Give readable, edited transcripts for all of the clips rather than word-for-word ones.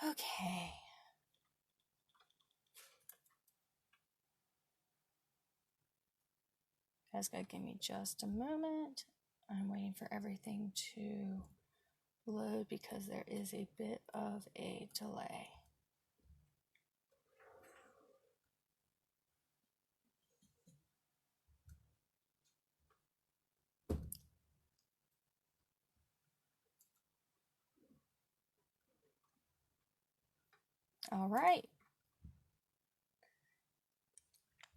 Okay. Guys, gotta give me just a moment. I'm waiting for everything to load because there is a bit of a delay. All right.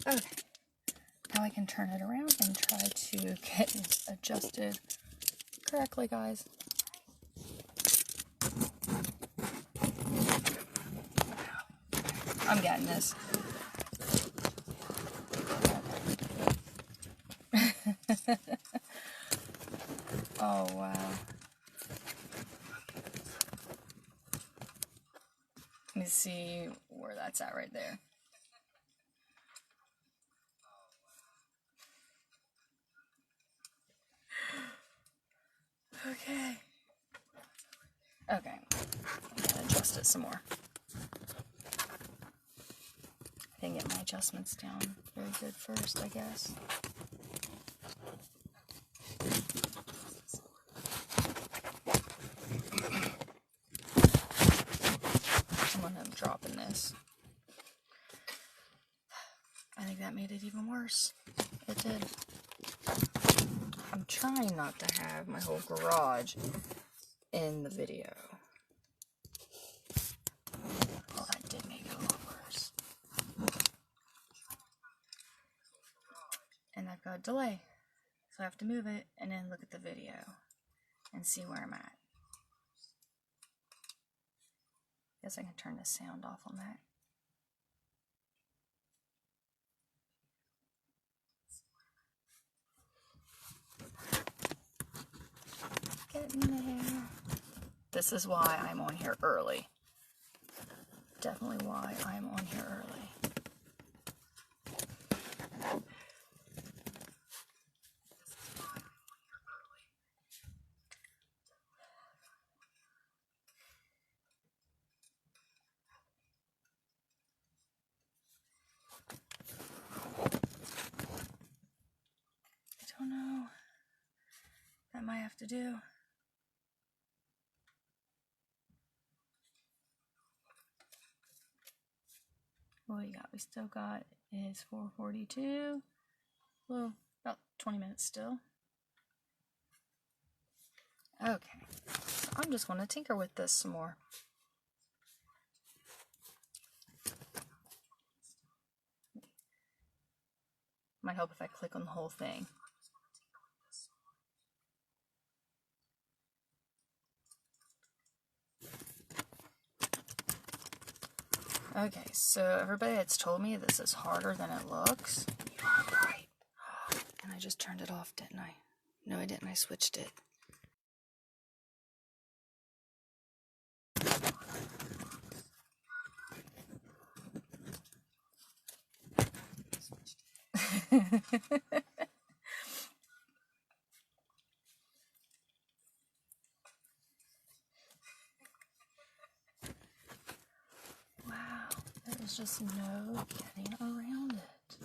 Okay. Now I can turn it around and try to get it adjusted correctly, guys. I'm getting this. Oh, wow. Let me see where that's at right there. Okay. Okay. I'm gonna adjust it some more. I can get my adjustments down very good first, I guess. I'm gonna drop in this. I think that made it even worse. It did. I'm trying not to have my whole garage in the video. Oh, that did make it a lot worse. And I've got a delay, so I have to move it and then look at the video and see where I'm at. Guess I can turn the sound off on that. Getting there. This is why I'm on here early. Definitely why I'm on here early. I don't know. That might have to do. What we got? We still got is 4:42. Well, about 20 minutes still. Okay, so I'm just going to tinker with this some more. Might help if I click on the whole thing. Okay, so everybody that's told me this is harder than it looks. You're right. And I just turned it off, didn't I? No, I didn't. I switched it. Wow, there's just no getting around it.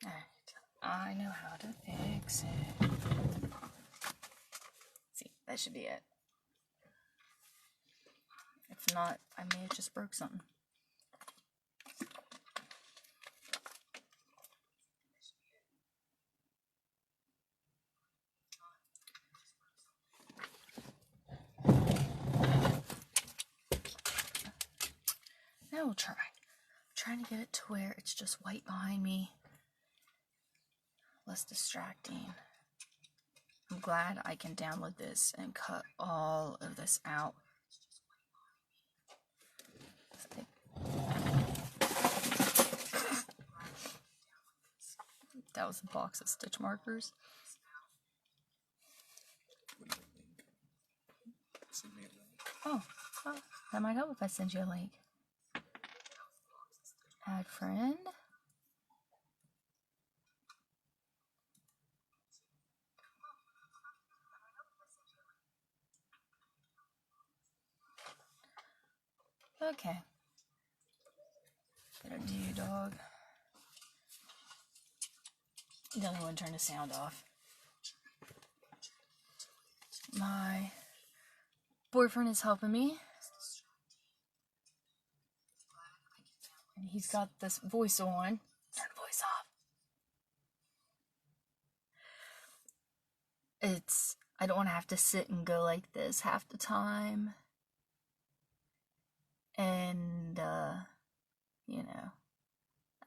Alright, I know how to fix it. See, that should be it. If not, I may have just broke something. Now we'll try. I'm trying to get it to where it's just white behind me. Less distracting. I'm glad I can download this and cut all of this out. That was a box of stitch markers. Oh, that might help if I send you a link. Add friend. Okay. Better do you, dog. You don't want to turn the sound off. My boyfriend is helping me. And he's got this voice on. Turn the voice off. I don't want to have to sit and go like this half the time. And, you know,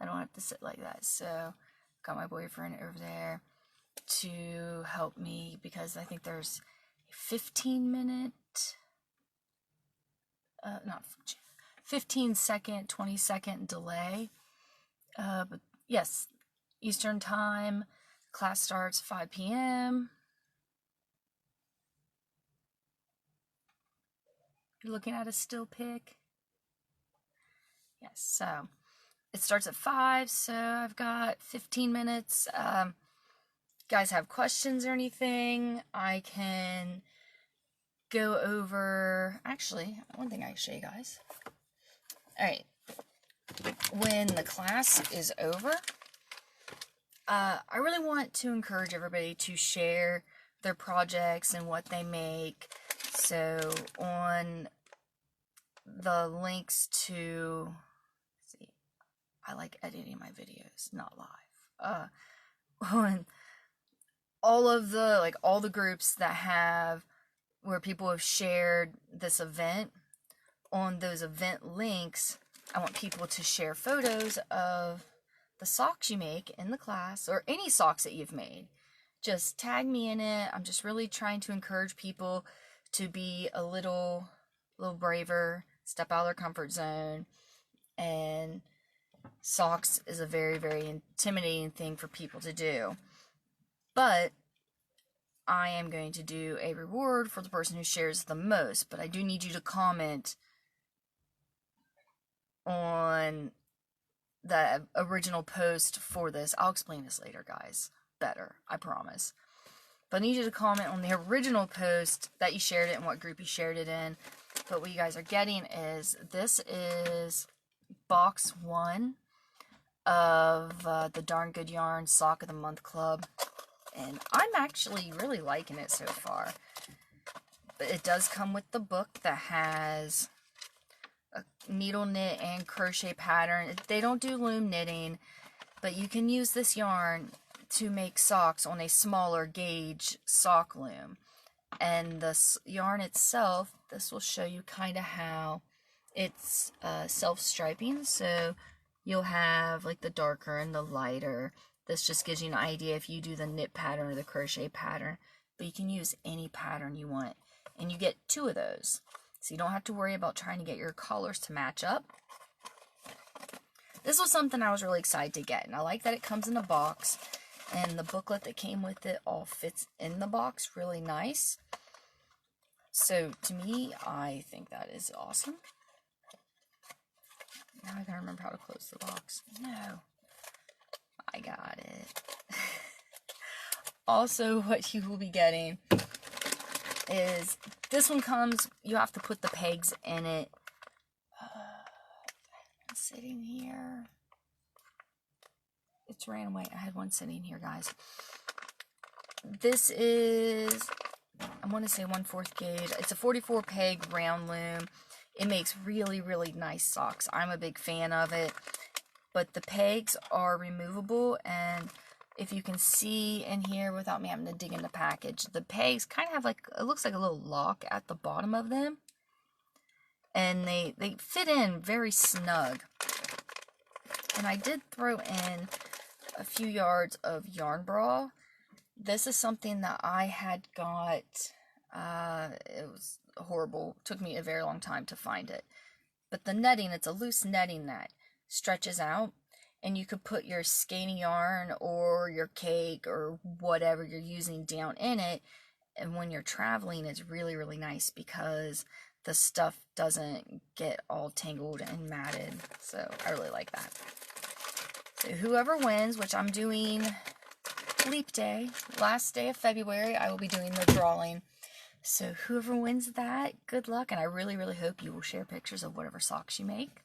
I don't have to sit like that. So, got my boyfriend over there to help me because I think there's a 15-minute, not 15-second, 20-second delay. But yes, Eastern time. Class starts 5 p.m. You're looking at a still pic. Yes, so it starts at 5, so I've got 15 minutes. Guys have questions or anything, I can go over, actually, one thing I can show you guys. Alright, when the class is over, I really want to encourage everybody to share their projects and what they make. So on the links to, see, I like editing my videos, not live. On all of the, all the groups that have, where people have shared this event, on those event links, I want people to share photos of the socks you make in the class, or any socks that you've made. Just tag me in it. I'm just really trying to encourage people to be a little braver, step out of their comfort zone. And socks is a very, very intimidating thing for people to do. But I am going to do a reward for the person who shares the most. But I do need you to comment on the original post for this. I'll explain this later, guys. Better, I promise. But I need you to comment on the original post that you shared it and what group you shared it in. But what you guys are getting is, this is box 1 of the Darn Good Yarn Sock of the Month Club. And I'm actually really liking it so far. But it does come with the book that has a needle knit and crochet pattern. They don't do loom knitting, but you can use this yarn to make socks on a smaller gauge sock loom. And the yarn itself, this will show you kind of how it's self-striping. So you'll have like the darker and the lighter. This just gives you an idea if you do the knit pattern or the crochet pattern. But you can use any pattern you want. And you get 2 of those. So you don't have to worry about trying to get your colors to match up. This was something I was really excited to get. And I like that it comes in a box. And the booklet that came with it all fits in the box really nice. So to me, I think that is awesome. Now I gotta remember how to close the box. No. I got it. Also, what you will be getting is, this one comes, you have to put the pegs in it. I'm sitting here. It's ran away. I had one sitting here, guys. This is, I want to say 1/4 gauge. It's a 44 peg round loom. It makes really, really nice socks. I'm a big fan of it. But the pegs are removable, and if you can see in here without me having to dig in the package, the pegs kind of have like, it looks like a little lock at the bottom of them. And they fit in very snug. And I did throw in a few yards of yarn bra. This is something that I had got, it was horrible. It took me a very long time to find it. But the netting, it's a loose netting that stretches out, and you could put your skein yarn or your cake or whatever you're using down in it, and when you're traveling, it's really, really nice because the stuff doesn't get all tangled and matted. So I really like that. So whoever wins, which I'm doing Leap Day, last day of February, I will be doing the drawing. So whoever wins that, good luck, and I really, really hope you will share pictures of whatever socks you make.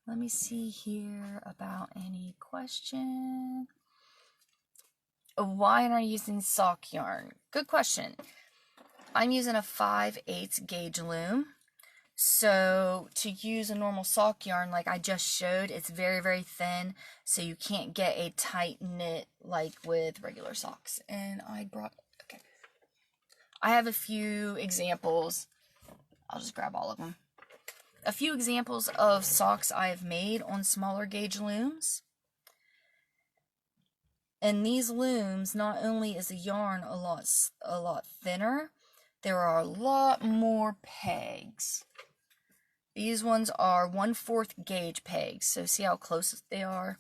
Let me see here about any question. Why am I using sock yarn? Good question. I'm using a 5/8 gauge loom. So to use a normal sock yarn like I just showed, it's very, very thin, so you can't get a tight knit like with regular socks. And I have a few examples. I'll just grab all of them. A few examples of socks I have made on smaller gauge looms. And these looms, not only is the yarn a lot thinner, there are a lot more pegs. These ones are 1/4 gauge pegs, so see how close they are?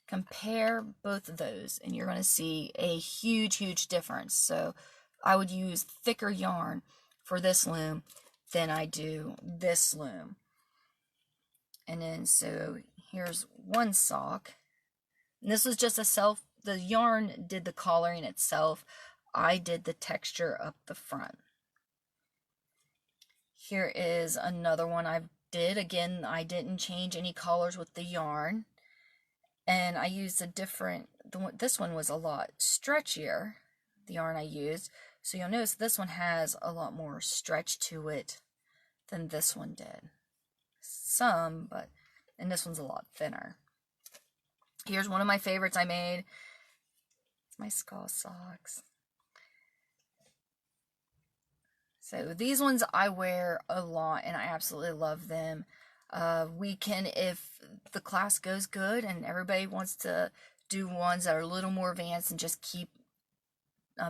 Compare both of those, and you're going to see a huge, huge difference. So I would use thicker yarn for this loom than I do this loom. And then, so here's one sock. And this was just the yarn did the collaring itself. I did the texture up the front. Here is another one I did. Again, I didn't change any collars with the yarn. And I used a different, this one was a lot stretchier, the yarn I used. So you'll notice this one has a lot more stretch to it than this one did. Some, and this one's a lot thinner. Here's one of my favorites I made. It's my skull socks. So these ones I wear a lot and I absolutely love them. We can, if the class goes good and everybody wants to do ones that are a little more advanced and just keep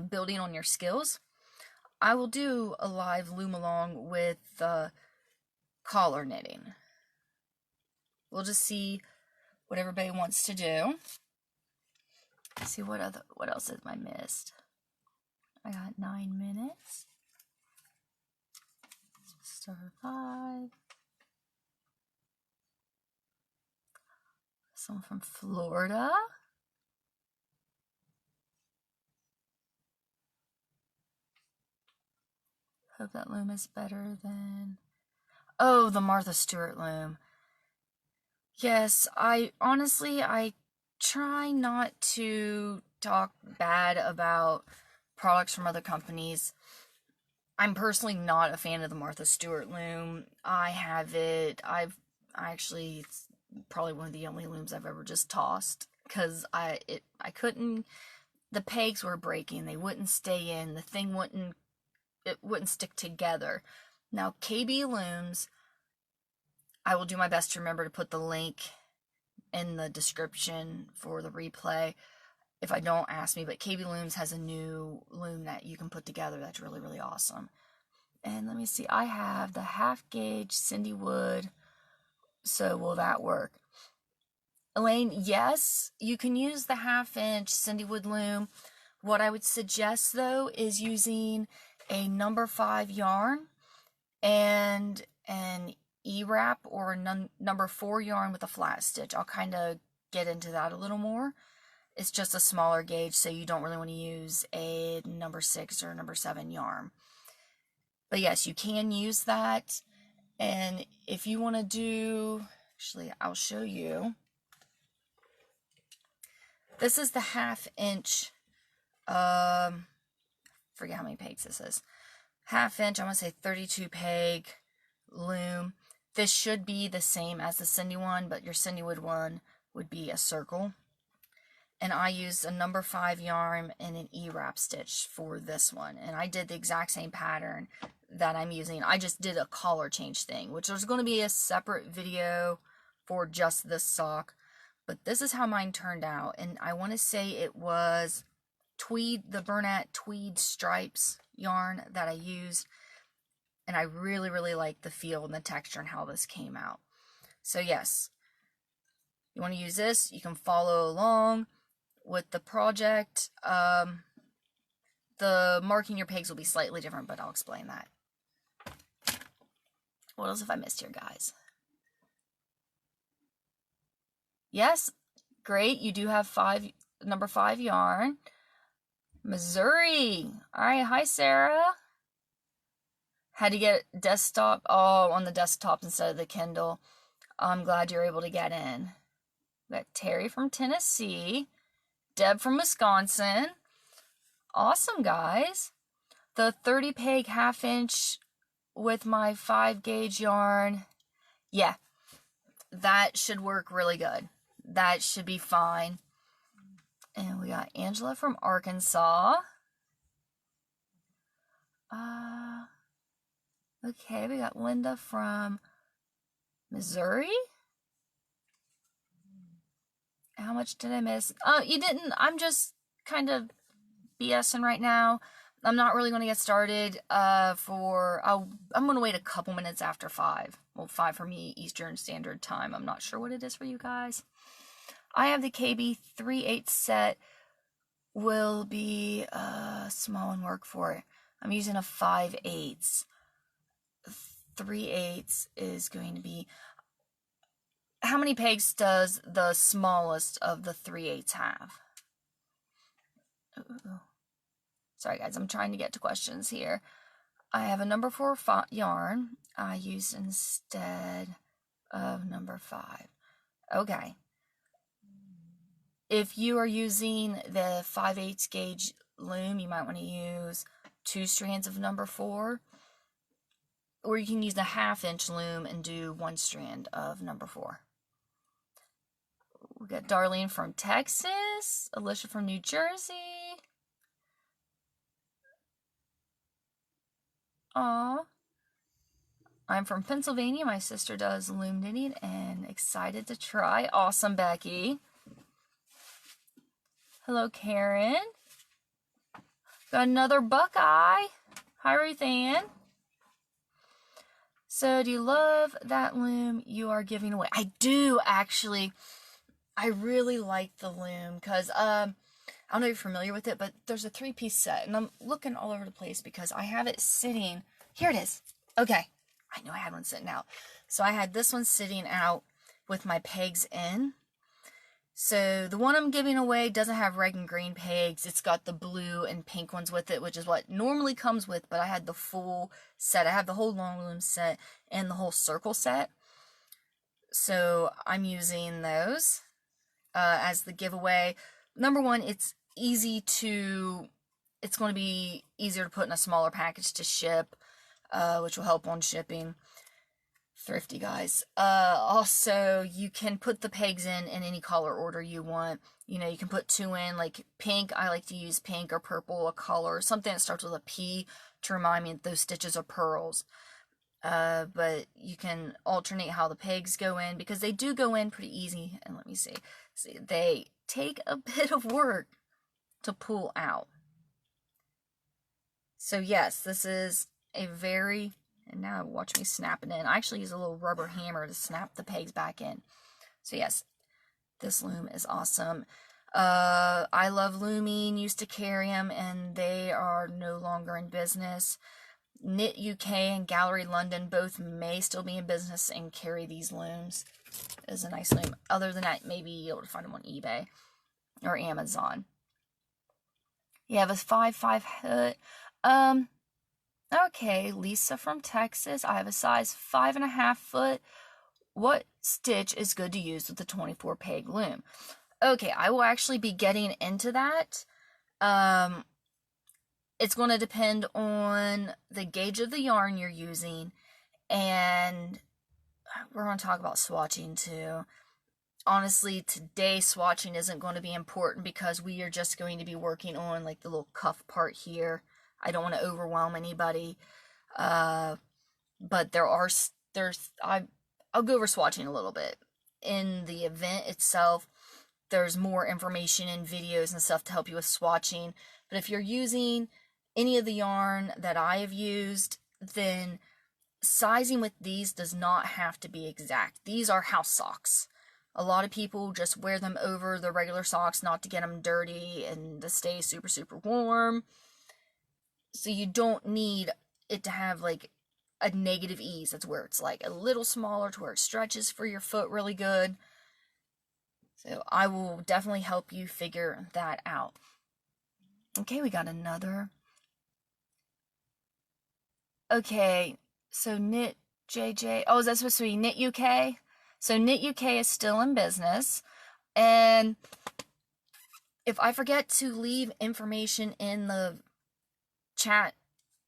building on your skills, I will do a live loom along with collar knitting. We'll just see what everybody wants to do. Let's see what else have I missed. I got 9 minutes. Start 5. Someone from Florida. Hope that loom is better than... Oh, the Martha Stewart loom. Yes, I try not to talk bad about products from other companies. I'm personally not a fan of the Martha Stewart loom. I have it. It's probably one of the only looms I've ever just tossed because I couldn't. The pegs were breaking. They wouldn't stay in. The thing wouldn't stick together. Now KB looms, I will do my best to remember to put the link in the description for the replay. If I don't, ask me, but KB Looms has a new loom that you can put together that's really, really awesome. And let me see, I have the 1/2 gauge Cindwood, so will that work? Elaine, yes, you can use the 1/2 inch Cindwood loom. What I would suggest though is using a number 5 yarn and an E-wrap or a number 4 yarn with a flat stitch. I'll kind of get into that a little more. It's just a smaller gauge, so you don't really want to use a number 6 or number 7 yarn. But yes, you can use that. And if you want to do, actually, I'll show you. This is the 1/2 inch, forget how many pegs this is. 1/2 inch, I want to say 32 peg loom. This should be the same as the Cindy one, but your Cindwood one would be a circle. And I used a number 5 yarn and an E-wrap stitch for this one. And I did the exact same pattern that I'm using. I just did a collar change thing, which there's going to be a separate video for just this sock. But this is how mine turned out. And I want to say it was tweed, the Bernat tweed stripes yarn that I used. And I really, really like the feel and the texture and how this came out. So yes, you want to use this, you can follow along with the project. The marking your pegs will be slightly different, but I'll explain that. What else have I missed here, guys? Yes, great. You do have number 5 yarn. Missouri. All right. Hi, Sarah. Had to get desktop, oh, on the desktop instead of the Kindle. I'm glad you're able to get in. We got Terry from Tennessee, Deb from Wisconsin. Awesome, guys. The 30 peg 1/2 inch with my 5 gauge yarn. Yeah, that should work really good. That should be fine. And we got Angela from Arkansas. Okay, we got Linda from Missouri. How much did I miss? You didn't. I'm just kind of BSing right now. I'm not really going to get started I'm going to wait a couple minutes after 5. Well, 5 for me, Eastern Standard Time. I'm not sure what it is for you guys. I have the KB 3/8 set. Will be small and work for it. I'm using a 5/8. 3/8 is going to be... How many pegs does the smallest of the 3/8 have? Ooh. Sorry guys, I'm trying to get to questions here. I have a number 4 yarn I use instead of number 5. Okay. If you are using the 5/8 gauge loom, you might want to use 2 strands of number 4. Or you can use the 1/2 inch loom and do 1 strand of number 4. We got Darlene from Texas, Alicia from New Jersey. Aw. I'm from Pennsylvania. My sister does loom knitting and excited to try. Awesome, Becky. Hello, Karen. Got another Buckeye. Hi, Ruth Ann. So, do you love that loom you are giving away? I do, actually. I really like the loom because, I don't know if you're familiar with it, but there's a 3-piece set, and I'm looking all over the place because I have it sitting. Here it is. Okay. I know I had one sitting out. So, I had this one sitting out with my pegs in. So, the one I'm giving away doesn't have red and green pegs. It's got the blue and pink ones with it, which is what normally comes with, but I had the full set. I have the whole long loom set and the whole circle set. So, I'm using those as the giveaway. Number 1, it's going to be easier to put in a smaller package to ship, which will help on shipping. Thrifty, guys. Also, you can put the pegs in any color order you want. You know, you can put 2 in, like pink. I like to use pink or purple, a color, something that starts with a P to remind me that those stitches are pearls. But you can alternate how the pegs go in because they do go in pretty easy. And let me see. See, they take a bit of work to pull out. So yes, this is a very... And now watch me snap it in. I actually use a little rubber hammer to snap the pegs back in. So yes, this loom is awesome. I love looming, used to carry them, and they are no longer in business. Knit UK and Gallery London both may still be in business and carry these looms. It is a nice loom. Other than that, maybe you'll be able to find them on eBay or Amazon. You have a 5/5 hood. Okay, Lisa from Texas. I have a size 5.5 foot. What stitch is good to use with the 24 peg loom? Okay, I will actually be getting into that. It's going to depend on the gauge of the yarn you're using, and we're going to talk about swatching too. Honestly, today swatching isn't going to be important because we are just going to be working on like the little cuff part here. I don't want to overwhelm anybody, but I'll go over swatching a little bit. In the event itself, there's more information and videos and stuff to help you with swatching. But if you're using any of the yarn that I have used, then sizing with these does not have to be exact. These are house socks. A lot of people just wear them over their regular socks not to get them dirty and to stay super, super warm. So you don't need it to have like a negative ease. That's where it's like a little smaller to where it stretches for your foot really good. So I will definitely help you figure that out. Okay, we got another. Okay, so Knit JJ. Oh, is that supposed to be Knit UK? So Knit UK is still in business. And if I forget to leave information in the chat,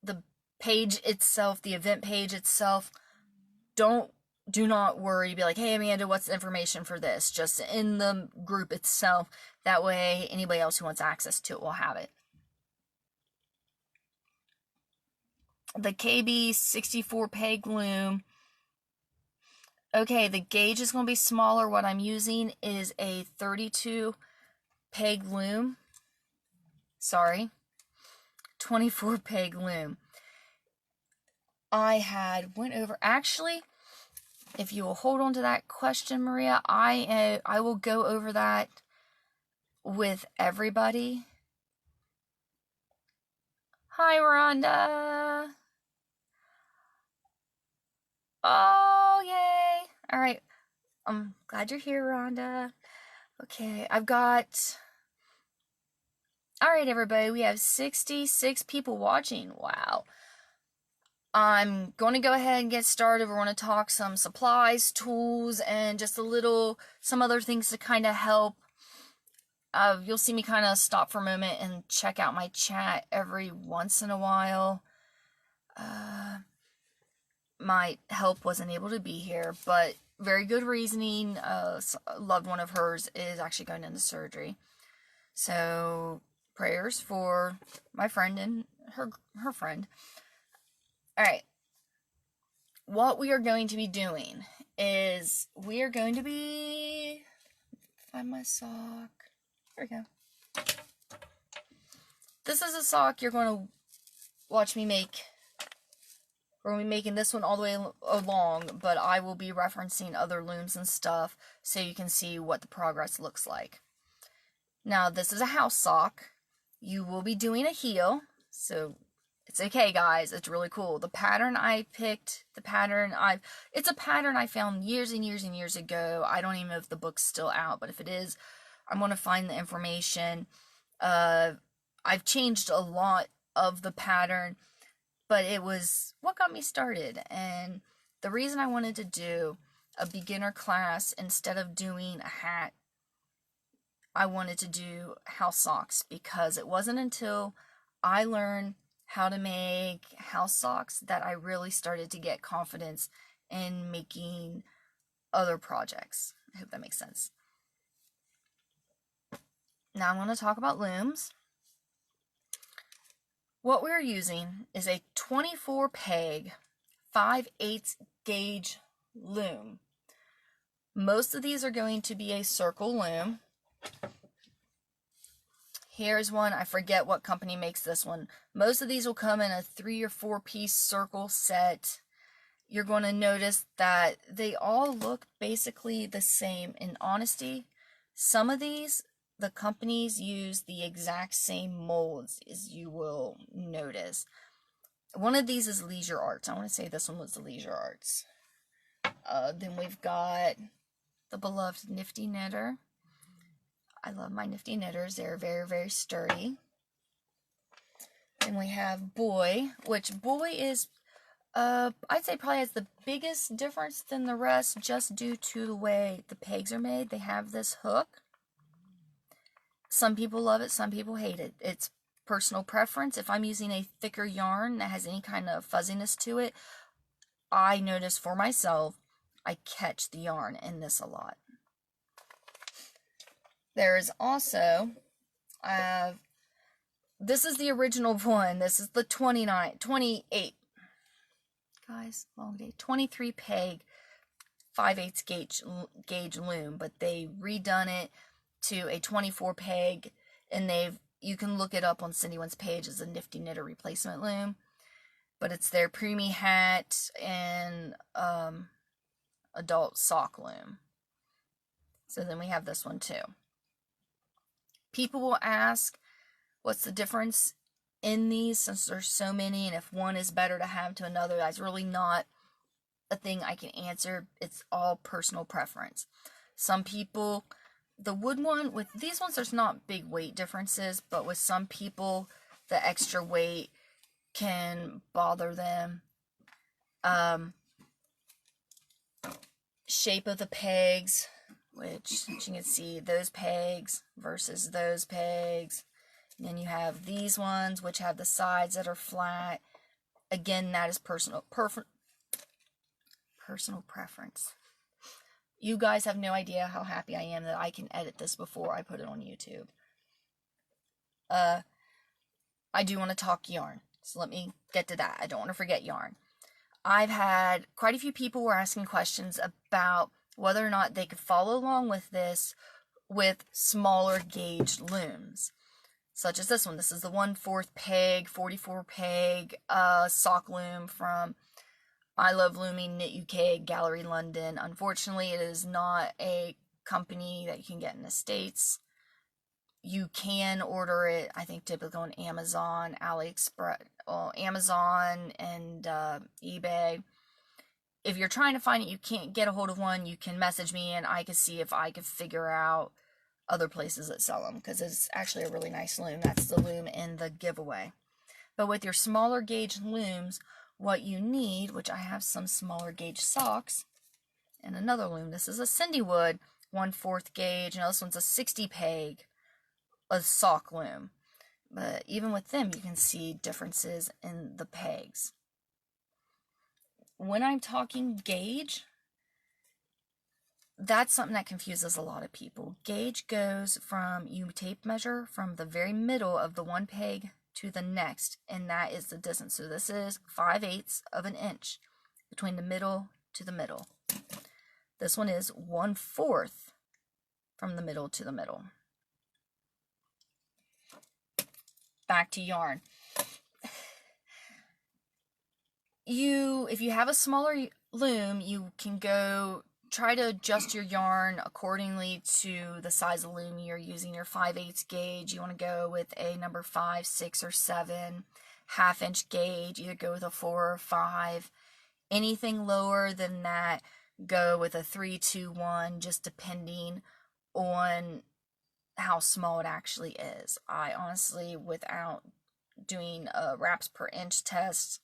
the page itself, the event page itself, do not worry. Be like, hey, Amanda, what's the information for this? Just in the group itself. That way, anybody else who wants access to it will have it. The KB 64 peg loom. Okay, the gauge is going to be smaller. What I'm using is a 32 peg loom. Sorry. 24 peg loom. I went over, actually, if you will hold on to that question, Maria, I will go over that with everybody. Hi, Rhonda. Oh, yay. All right. I'm glad you're here, Rhonda. Okay, I've got... All right, everybody, we have 66 people watching. Wow. I'm going to go ahead and get started. We're going to talk some supplies, tools, and just some other things to kind of help. You'll see me kind of stop for a moment and check out my chat every once in a while. My help wasn't able to be here, but very good reasoning. A loved one of hers is actually going into surgery. So prayers for my friend and her friend. All right. What we are going to be doing is we are going to be... Find my sock. Here we go. This is a sock you're going to watch me make. We're going to be making this one all the way along, but I will be referencing other looms and stuff so you can see what the progress looks like. Now, this is a house sock. You will be doing a heel, so it's okay, guys. It's really cool. The pattern I picked, it's a pattern I found years and years and years ago. I don't even know if the book's still out, but if it is, I'm going to find the information. I've changed a lot of the pattern, but it was what got me started. And the reason I wanted to do a beginner class instead of doing a hat, I wanted to do house socks, because it wasn't until I learned how to make house socks that I really started to get confidence in making other projects. I hope that makes sense. Now I'm going to talk about looms. What we're using is a 24 peg 5/8 gauge loom. Most of these are going to be a circle loom. Here's one. I forget what company makes this one. Most of these will come in a 3 or 4 piece circle set. You're going to notice that they all look basically the same. In honesty, some of these, the companies use the exact same molds, as you will notice. One of these is Leisure Arts. I want to say this one was the Leisure Arts. Then we've got the beloved Knifty Knitter. I love my Knifty Knitters. They're very, very sturdy. Then we have Boy, which Boy is, I'd say probably has the biggest difference than the rest, just due to the way the pegs are made. They have this hook. Some people love it, some people hate it. It's personal preference. If I'm using a thicker yarn that has any kind of fuzziness to it, I notice for myself, I catch the yarn in this a lot. There is also, this is the original one. This is the 28, guys, long day, 23 peg 5/8 gauge loom, but they redone it to a 24 peg, and you can look it up on Cindy's page as a Knifty Knitter replacement loom, but it's their preemie hat and adult sock loom. So then we have this one too. People will ask, what's the difference in these, since there's so many, and if one is better to have to another? That's really not a thing I can answer. It's all personal preference. Some people, the wood one, with these ones, there's not big weight differences, but with some people, the extra weight can bother them. shape of the pegs, which as you can see, those pegs versus those pegs. And then you have these ones, which have the sides that are flat. Again, that is personal preference. You guys have no idea how happy I am that I can edit this before I put it on YouTube. I do want to talk yarn, so let me get to that. I don't want to forget yarn. I've had quite a few people were asking questions about whether or not they could follow along with this with smaller gauge looms, such as this one. This is the 1/4 peg, 44 peg sock loom from I Love Looming, Knit UK, Gallery London. Unfortunately, it is not a company that you can get in the States. You can order it, I think, typically on Amazon, AliExpress, Amazon, and eBay. If you're trying to find it, you can't get a hold of one, you can message me and I can see if I could figure out other places that sell them, because it's actually a really nice loom. That's the loom in the giveaway. But with your smaller gauge looms, what you need, which I have some smaller gauge socks, and another loom. This is a Cindwood 1/4 gauge, and this one's a 60 peg, a sock loom. But even with them, you can see differences in the pegs. When I'm talking gauge, that's something that confuses a lot of people. Gauge goes from, you tape measure from the very middle of the one peg to the next, and that is the distance. So this is 5/8 of an inch between the middle to the middle. This one is 1/4 from the middle to the middle. Back to yarn. If you have a smaller loom, you can go try to adjust your yarn accordingly to the size of the loom you're using. Your 5/8 gauge, you want to go with a number 5, 6, or 7. 1/2 inch gauge, either go with a 4 or 5. Anything lower than that, go with a 3, 2, 1, just depending on how small it actually is. I honestly, without doing a wraps per inch test,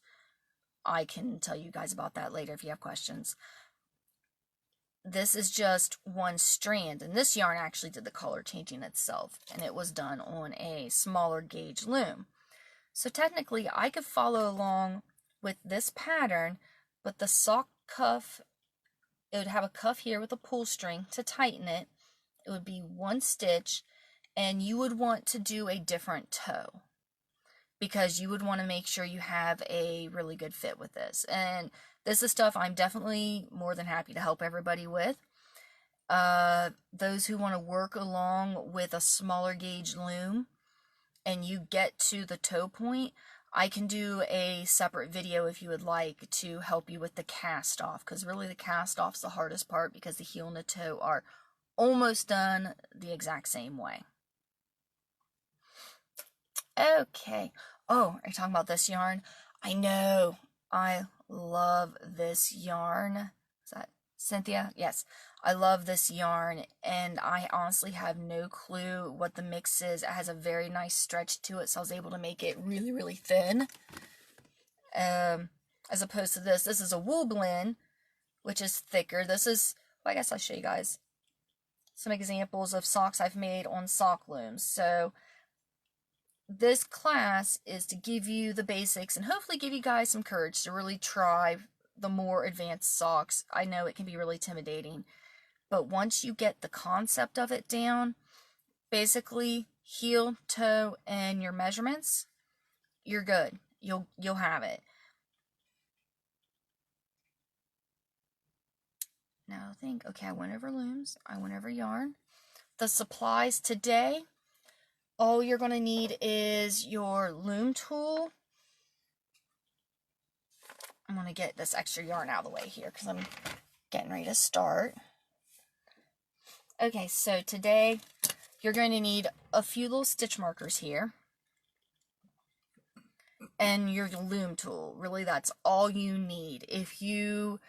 I can tell you guys about that later if you have questions. This is just one strand, and this yarn actually did the color changing itself, and it was done on a smaller gauge loom. So technically I could follow along with this pattern, but the sock cuff, it would have a cuff here with a pull string to tighten it. It would be one stitch, and you would want to do a different toe, because you would want to make sure you have a really good fit with this. And this is stuff I'm definitely more than happy to help everybody with. Those who want to work along with a smaller gauge loom and you get to the toe point, I can do a separate video if you would like to help you with the cast off, because really the cast off's the hardest part, because the heel and the toe are almost done the exact same way. Okay. Oh, are you talking about this yarn? I know. I love this yarn. Is that Cynthia? Yes. I love this yarn, and I honestly have no clue what the mix is. It has a very nice stretch to it, so I was able to make it really, really thin. As opposed to this. This is a wool blend, which is thicker. This is, well, I guess I'll show you guys some examples of socks I've made on sock looms. So this class is to give you the basics and hopefully give you guys some courage to really try the more advanced socks. I know it can be really intimidating, but once you get the concept of it down, basically heel, toe, and your measurements, you're good. You'll have it. Now I think, okay, I went over looms, I went over yarn. The supplies today, all you're going to need is your loom tool. I'm going to get this extra yarn out of the way here because I'm getting ready to start. Okay, so today you're going to need a few little stitch markers here and your loom tool. Really, that's all you need. If you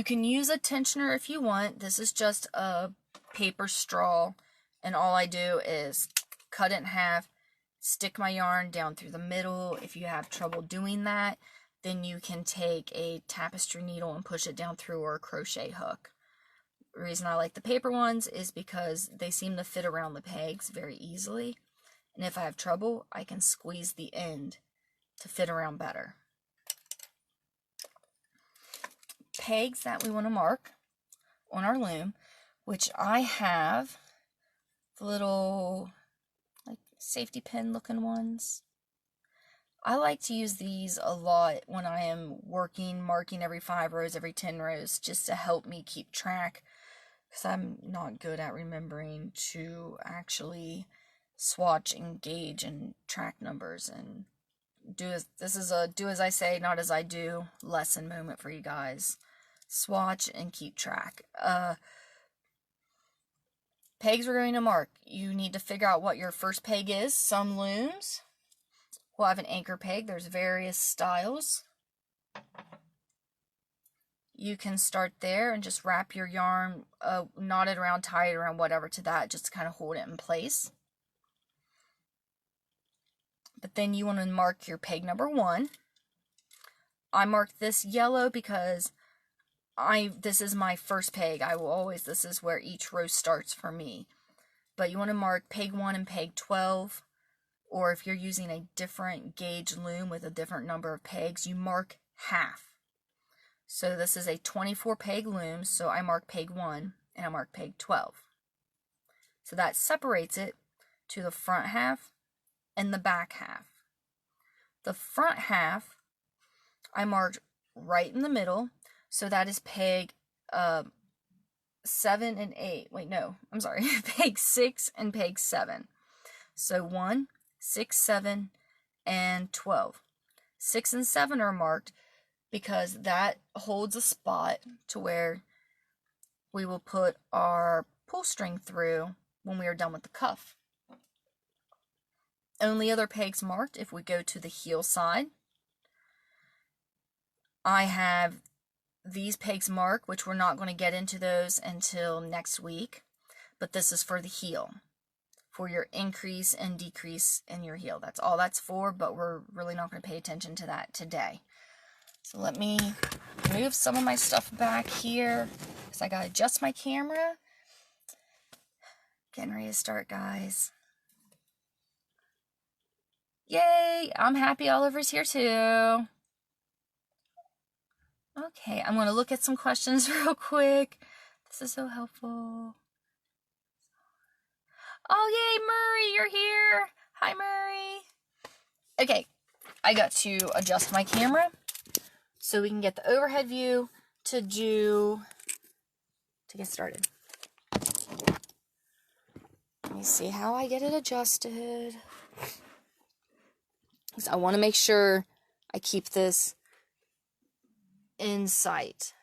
can use a tensioner if you want. This is just a paper straw, and all I do is cut it in half, stick my yarn down through the middle. If you have trouble doing that, then you can take a tapestry needle and push it down through, or a crochet hook. The reason I like the paper ones is because they seem to fit around the pegs very easily, and if I have trouble, I can squeeze the end to fit around better. Pegs that we want to mark on our loom, which I have the little like safety pin looking ones. I like to use these a lot when I am marking every 5 rows, every 10 rows, just to help me keep track, because I'm not good at remembering to actually swatch and gauge and track numbers. And this is a do as I say, not as I do lesson moment for you guys. Swatch and keep track. Pegs we're going to mark. You need to figure out what your first peg is. Some looms will have an anchor peg. There's various styles. You can start there and just wrap your yarn, knot it around, tie it around, whatever to that, just to kind of hold it in place. But then you want to mark your peg number 1. I marked this yellow because this is my first peg. This is where each row starts for me. But you want to mark peg 1 and peg 12. Or if you're using a different gauge loom with a different number of pegs, you mark half. So this is a 24 peg loom, so I mark peg 1 and I mark peg 12. So that separates it to the front half and the back half. The front half I marked right in the middle, so that is peg 7 and 8. Wait, no, I'm sorry, peg 6 and peg 7. So 1, 6, 7, and 12. 6 and 7 are marked because that holds a spot to where we will put our pull string through when we are done with the cuff. Only other pegs marked if we go to the heel side. I have these pegs marked, which we're not going to get into those until next week, but this is for the heel, for your increase and decrease in your heel. That's all that's for, but we're really not going to pay attention to that today. So let me move some of my stuff back here, because I got to adjust my camera. Getting ready to start, guys. Yay! I'm happy Oliver's here too. Okay, I'm going to look at some questions real quick. This is so helpful. Oh, yay, Murray, you're here. Hi, Murray. Okay, I got to adjust my camera so we can get the overhead view to get started. Let me see how I get it adjusted. So I want to make sure I keep this in sight.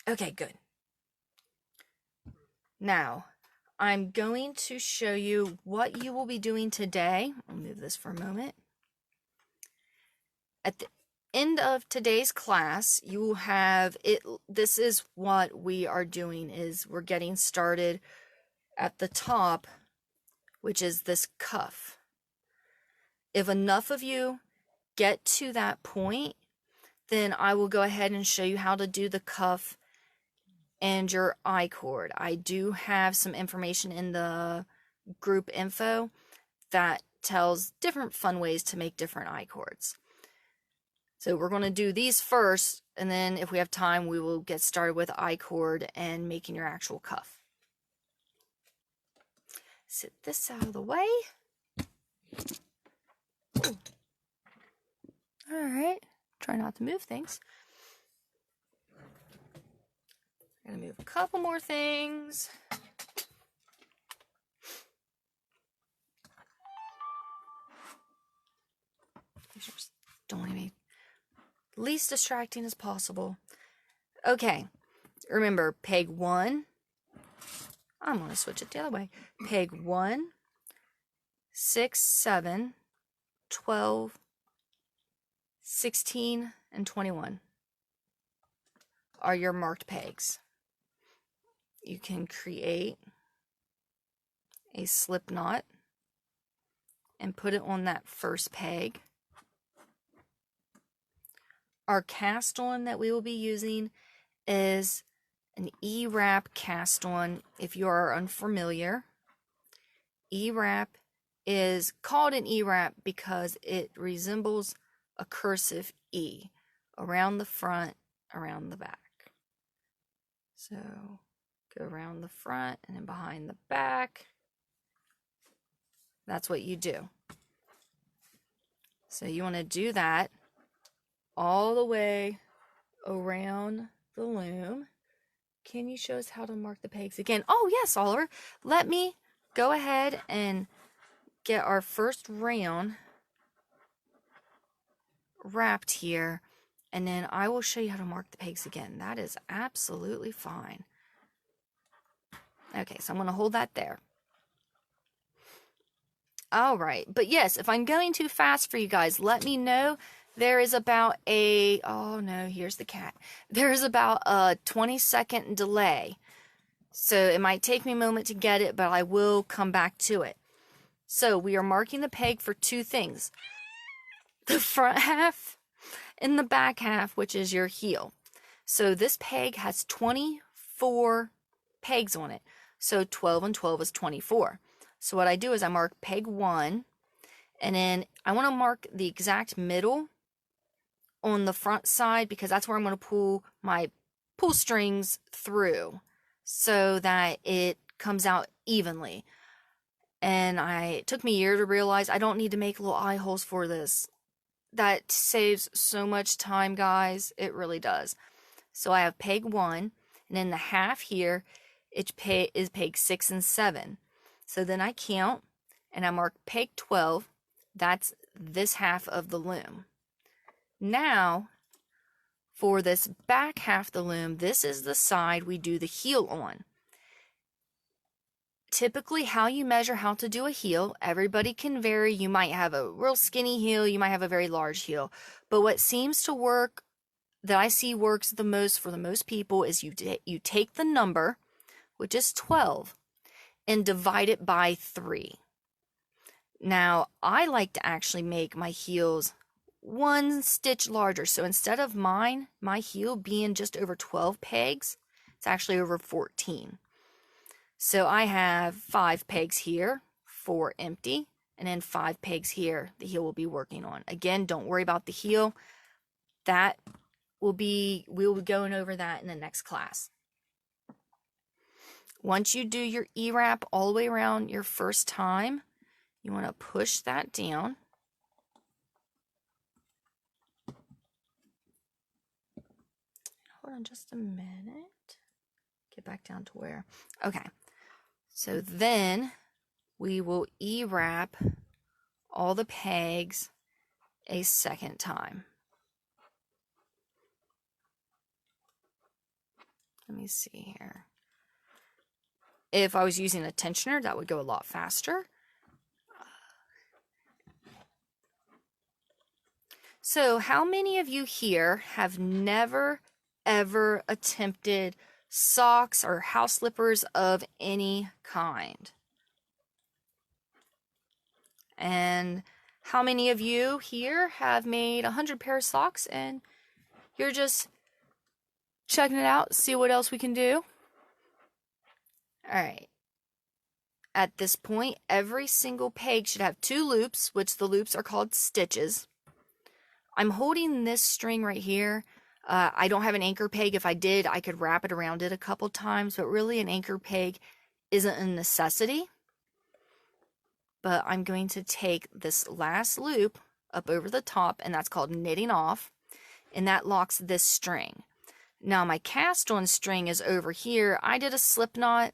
Okay, good. Now, I'm going to show you what you will be doing today. I'll move this for a moment. At the end of today's class, you will have it. This is what we are doing, is we're getting started at the top, which is this cuff. If enough of you get to that point, then I will go ahead and show you how to do the cuff and your I chord. I do have some information in the group info that tells different fun ways to make different I chords. So we're going to do these first, and then if we have time, we will get started with I chord and making your actual cuff. Sit this out of the way. Ooh. All right, try not to move things. I'm gonna move a couple more things. Don't want to be least distracting as possible. Okay, remember peg 1. I'm going to switch it the other way. Peg 1, 6, 7, 12, 16, and 21 are your marked pegs. you can create a slip knot and put it on that first peg. Our cast on that we will be using is an E-wrap cast on. If you are unfamiliar, E-wrap is called an E-wrap because it resembles a cursive E around the front, around the back. So go around the front and then behind the back. That's what you do. So you want to do that all the way around the loom. Can you show us how to mark the pegs again? Oh yes, Oliver. Let me go ahead and get our first round wrapped here, and then I will show you how to mark the pegs again. That is absolutely fine. Okay, so I'm going to hold that there. All right, but yes, if I'm going too fast for you guys, let me know. There is about a, oh no, here's the cat. There is about a 20-second delay. So it might take me a moment to get it, but I will come back to it. So we are marking the peg for two things. The front half and the back half, which is your heel. So this peg has 24 pegs on it. So 12 and 12 is 24. So what I do is I mark peg 1, and then I want to mark the exact middle on the front side because that's where I'm going to pull my pull strings through so that it comes out evenly. And it took me a year to realize I don't need to make little eye holes for this. That saves so much time, guys. It really does. So I have peg 1, and then the half here is peg 6 and 7. So then I count and I mark peg 12. That's this half of the loom. Now, for this back half of the loom, this is the side we do the heel on. Typically, how you measure how to do a heel, everybody can vary. You might have a real skinny heel, you might have a very large heel. But what seems to work, that I see works the most for the most people, is you take the number, which is 12, and divide it by 3. Now, I like to actually make my heels 1 stitch larger. So instead of my heel being just over 12 pegs, it's actually over 14. So I have 5 pegs here, 4 empty, and then 5 pegs here the heel will be working on. Again, don't worry about the heel. That will be, we'll be going over that in the next class. Once you do your E-wrap all the way around your first time, you want to push that down. Hold on just a minute. Get back down to where. Okay. So then we will E-wrap all the pegs a second time. Let me see here. If I was using a tensioner, that would go a lot faster. So how many of you here have never, ever attempted socks or house slippers of any kind? And how many of you here have made 100 pair of socks and you're just checking it out, see what else we can do? All right. At this point, every single peg should have 2 loops, which the loops are called stitches. I'm holding this string right here. I don't have an anchor peg. If I did, I could wrap it around it a couple times, but really an anchor peg isn't a necessity. But I'm going to take this last loop up over the top, and that's called knitting off, and that locks this string. Now my cast on string is over here. I did a slip knot.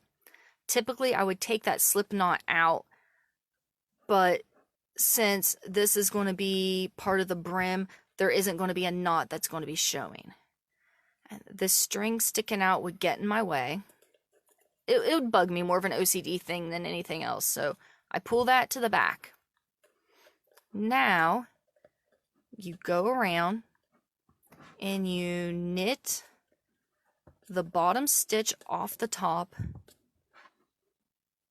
Typically I would take that slip knot out, but since this is going to be part of the brim, there isn't going to be a knot that's going to be showing. And this string sticking out would get in my way. It would bug me, more of an OCD thing than anything else. So I pull that to the back. Now you go around and you knit the bottom stitch off the top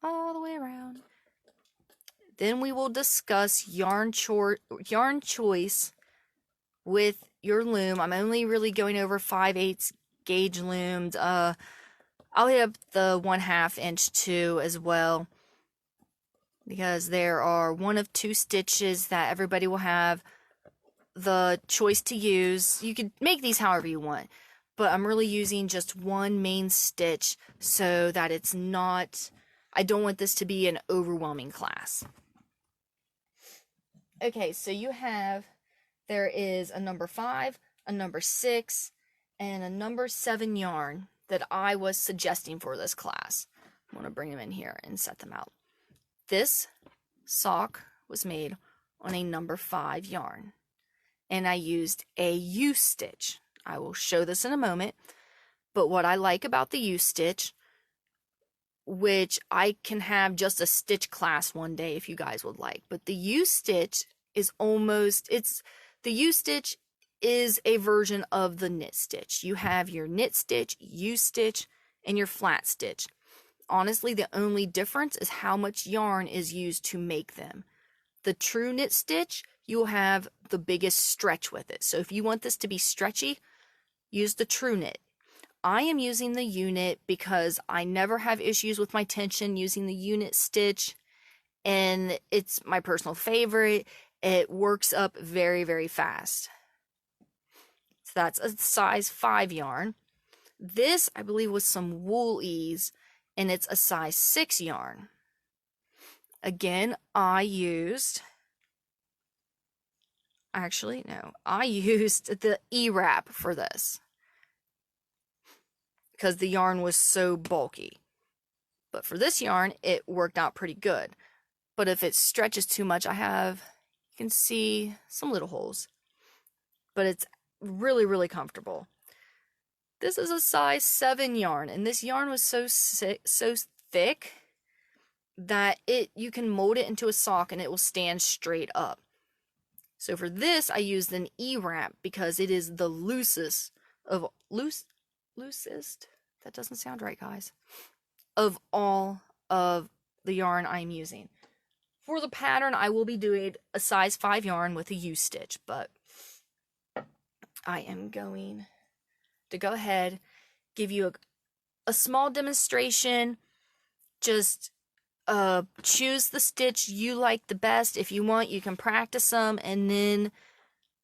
all the way around. Then we will discuss yarn choice with your loom. I'm only really going over 5/8 gauge looms. I'll hit up the 1/2 inch too as well, because there are one of two stitches that everybody will have the choice to use. You could make these however you want, but I'm really using just one main stitch so that it's not, I don't want this to be an overwhelming class. Okay, so there is a number 5, a number 6, and a number 7 yarn that I was suggesting for this class. I'm going to bring them in here and set them out. This sock was made on a number 5 yarn, and I used a U-stitch. I will show this in a moment, but what I like about the U-stitch, which I can have just a stitch class one day if you guys would like, but the U-stitch is the U-stitch is a version of the knit stitch. You have your knit stitch, U-stitch, and your flat stitch. Honestly, the only difference is how much yarn is used to make them. The true knit stitch, you will have the biggest stretch with it. So if you want this to be stretchy, use the true knit. I am using the U-knit because I never have issues with my tension using the U-knit stitch, and it's my personal favorite. It works up very, very fast. So that's a size 5 yarn. This, I believe, was some wool ease, and it's a size 6 yarn. Again, I used the E-wrap for this because the yarn was so bulky. But for this yarn, it worked out pretty good. But if it stretches too much, you can see some little holes. But it's really, really comfortable. This is a size 7 yarn, and this yarn was so thick that you can mold it into a sock and it will stand straight up. So for this, I used an E-wrap because it is the loosest? That doesn't sound right, guys. Of all of the yarn I'm using. For the pattern, I will be doing a size 5 yarn with a U-stitch, but I am going to go ahead, give you a small demonstration. Just choose the stitch you like the best. If you want, you can practice them and then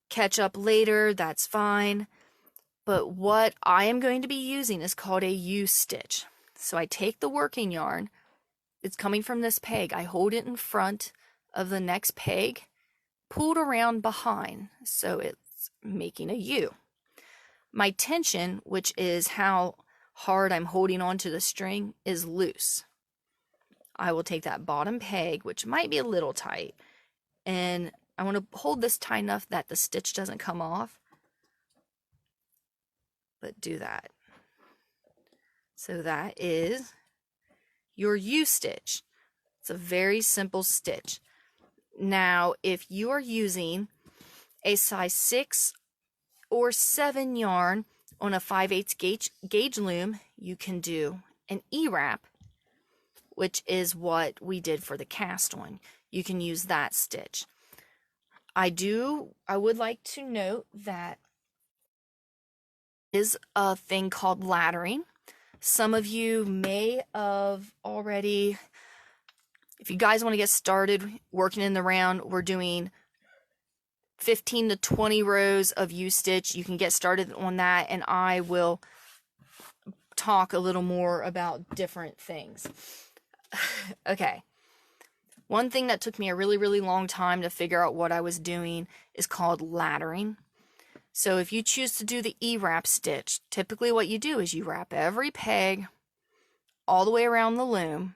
catch up later. That's fine. But what I am going to be using is called a U-stitch. So I take the working yarn. It's coming from this peg. I hold it in front of the next peg, pulled around behind, so it's making a U. My tension, which is how hard I'm holding onto the string, is loose. I will take that bottom peg, which might be a little tight, and I want to hold this tight enough that the stitch doesn't come off, but do that. So that is your U-stitch. It's a very simple stitch. Now, if you are using a size 6 or 7 yarn on a 5/8 gauge loom, you can do an E-wrap, which is what we did for the cast one. You can use that stitch. I would like to note that is a thing called laddering. Some of you may have already, if you guys want to get started working in the round, we're doing 15 to 20 rows of U-stitch. You can get started on that, and I will talk a little more about different things. Okay. One thing that took me a really, really long time to figure out what I was doing is called laddering. So if you choose to do the E-wrap stitch, typically what you do is you wrap every peg all the way around the loom,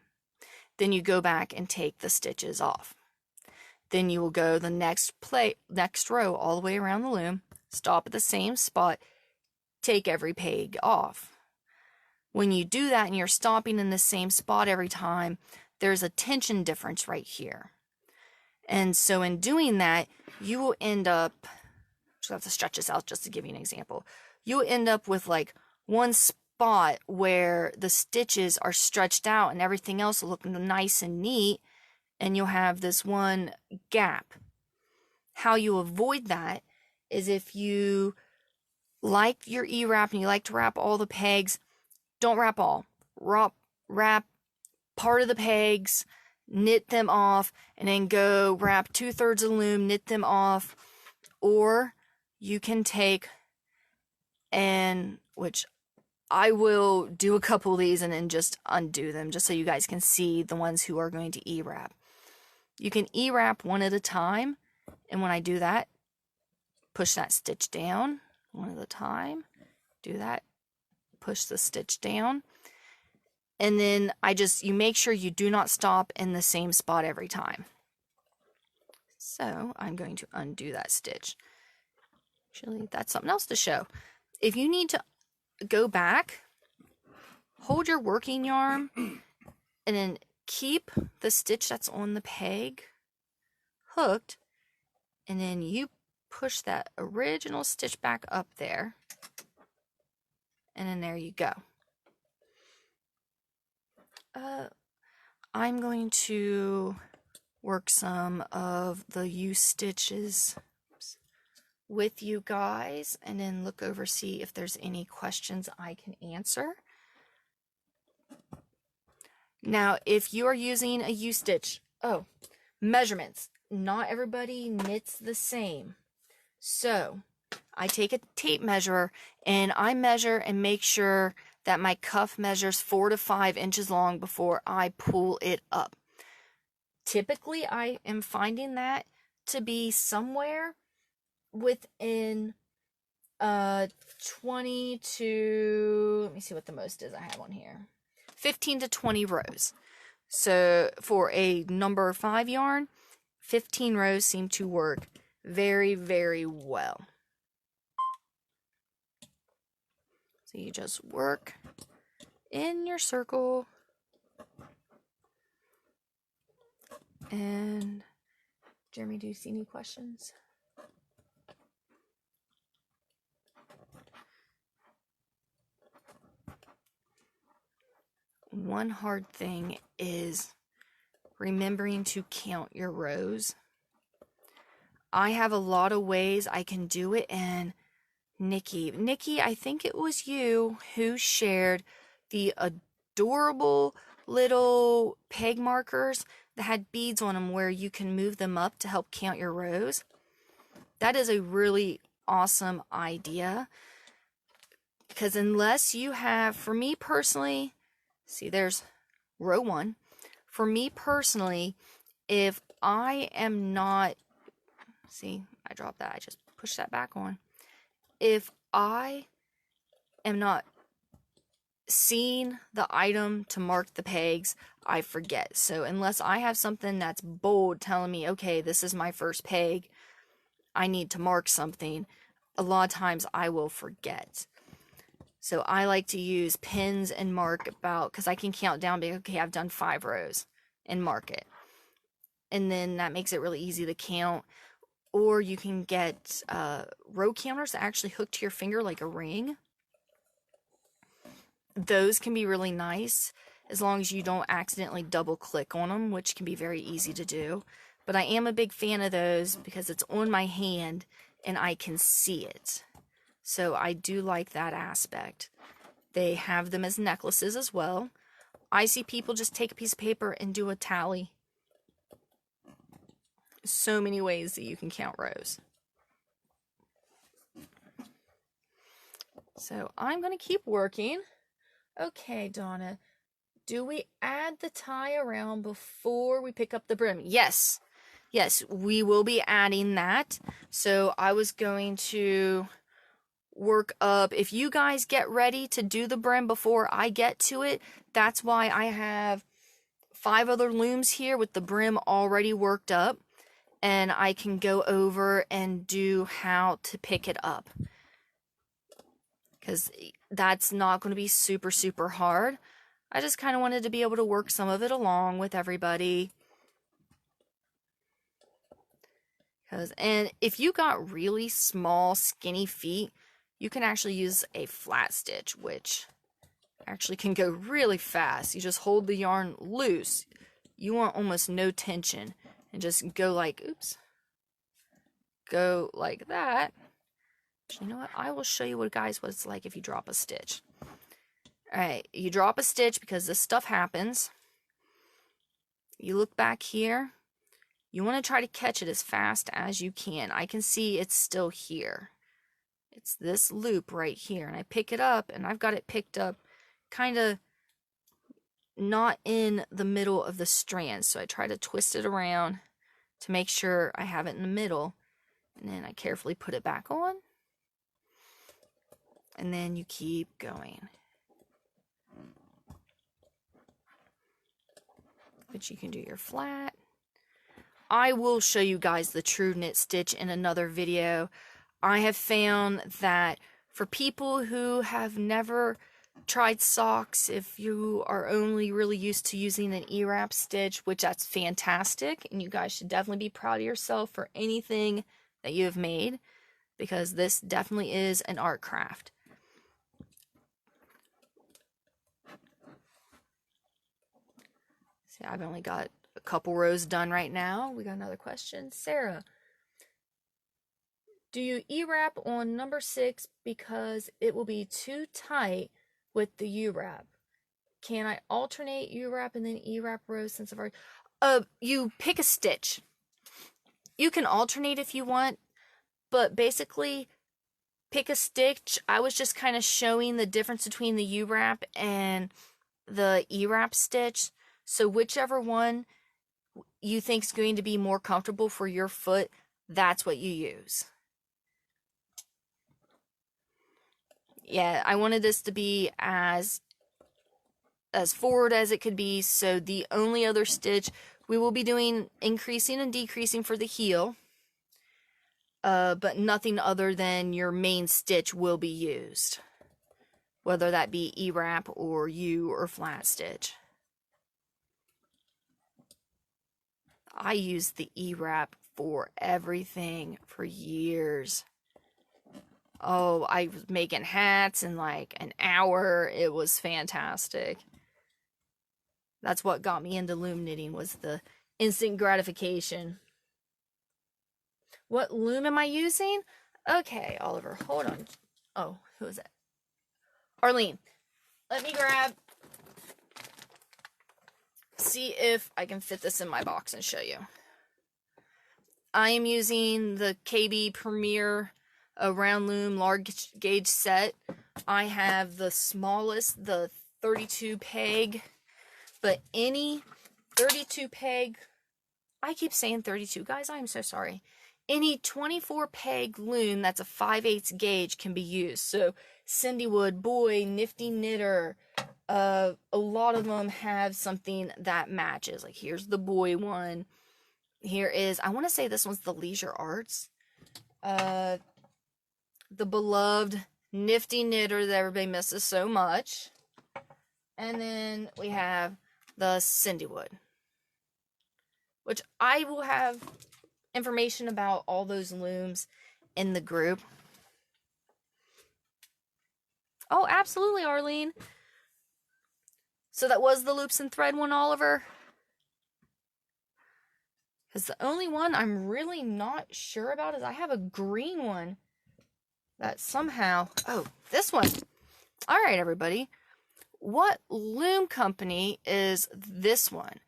then you go back and take the stitches off. Then you will go the next row all the way around the loom, stop at the same spot, take every peg off. When you do that and you're stopping in the same spot every time, there's a tension difference right here. And so in doing that, you will end up, just have to stretch this out just to give you an example. You will end up with like one spot spot where the stitches are stretched out and everything else will look nice and neat, and you'll have this one gap. How you avoid that is if you like your E-wrap and you like to wrap all the pegs, don't wrap all. Wrap part of the pegs, knit them off, and then go wrap 2/3 of the loom, knit them off. Or you can take, and which I will do a couple of these and then just undo them just so you guys can see the ones who are going to E-wrap. You can E-wrap one at a time, and when I do that, push that stitch down one at a time, do that, push the stitch down, and then you make sure you do not stop in the same spot every time. So I'm going to undo that stitch. Actually, that's something else to show. If you need to go back, hold your working yarn and then keep the stitch that's on the peg hooked, and then you push that original stitch back up there, and then there you go. I'm going to work some of the U-stitches with you guys and then look over, see if there's any questions I can answer. Now, if you are using a U-stitch, measurements. Not everybody knits the same. So, I take a tape measure and I measure and make sure that my cuff measures 4 to 5 inches long before I pull it up. Typically, I am finding that to be somewhere within 20 to, let me see what the most is I have on here, 15 to 20 rows. So for a number 5 yarn, 15 rows seem to work very, very well. So you just work in your circle, and Jeremy, do you see any questions? One hard thing is remembering to count your rows. I have a lot of ways I can do it, and Nikki, I think it was you who shared the adorable little peg markers that had beads on them where you can move them up to help count your rows. That is a really awesome idea, because unless you have, for me personally, see, there's row 1. For me personally, if I am not, see, I dropped that, I just pushed that back on. If I am not seeing the item to mark the pegs, I forget. So unless I have something that's bold telling me, okay, this is my first peg, I need to mark something, a lot of times I will forget. So I like to use pins and mark about, because I can count down, be okay, I've done 5 rows, and mark it. And then that makes it really easy to count. Or you can get row counters that actually hook to your finger like a ring. Those can be really nice as long as you don't accidentally double click on them, which can be very easy to do. But I am a big fan of those because it's on my hand and I can see it. So I do like that aspect. They have them as necklaces as well. I see people just take a piece of paper and do a tally. So many ways that you can count rows. So I'm going to keep working. Okay, Donna, do we add the tie around before we pick up the brim? Yes. Yes, we will be adding that. So I was going to work up, if you guys get ready to do the brim before I get to it, that's why I have 5 other looms here with the brim already worked up. And I can go over and do how to pick it up, because that's not going to be super, super hard. I just kind of wanted to be able to work some of it along with everybody. And if you got really small, skinny feet, you can actually use a flat stitch, which actually can go really fast. You just hold the yarn loose. You want almost no tension and just go like, oops, go like that. You know what? I will show you what it's like if you drop a stitch. All right, you drop a stitch because this stuff happens. You look back here. You want to try to catch it as fast as you can. I can see it's still here. It's this loop right here, and I pick it up, and I've got it picked up kind of not in the middle of the strand. So I try to twist it around to make sure I have it in the middle, and then I carefully put it back on. And then you keep going. But you can do your flat. I will show you guys the true knit stitch in another video. I have found that for people who have never tried socks, if you are only really used to using an E-wrap stitch, which that's fantastic, and you guys should definitely be proud of yourself for anything that you have made, because this definitely is an art craft. See, I've only got a couple rows done right now. We got another question. Sarah, do you E-wrap on number 6 because it will be too tight with the U-wrap? Can I alternate U-wrap and then E-wrap rows since I've already... you pick a stitch. You can alternate if you want, but basically pick a stitch. I was just kind of showing the difference between the U-wrap and the E-wrap stitch. So whichever one you think is going to be more comfortable for your foot, that's what you use. Yeah, I wanted this to be as forward as it could be, so the only other stitch we will be doing increasing and decreasing for the heel, but nothing other than your main stitch will be used, whether that be E-wrap or U or flat stitch. I used the E-wrap for everything for years. Oh, I was making hats in like an hour. It was fantastic. That's what got me into loom knitting, was the instant gratification. What loom am I using? Okay, Oliver, hold on. Oh, who is that? Arlene. Let me grab... See if I can fit this in my box and show you. I am using the KB Premier Round Loom large gauge set. I have the smallest, the 32 peg, but any 32 peg, I keep saying 32, guys, I am so sorry. Any 24 peg loom that's a 5/8 gauge can be used. So Cindwood, Boy, Knifty Knitter, a lot of them have something that matches. Like here's the Boy one. Here is, I want to say this one's the Leisure Arts. The beloved Knifty Knitter that everybody misses so much. And then we have the Cindwood, which I will have information about all those looms in the group. Oh, absolutely, Arlene. So that was the Loops and Thread one, Oliver? Because the only one I'm really not sure about is I have a green one that somehow... Oh, this one. All right, everybody. What loom company is this one?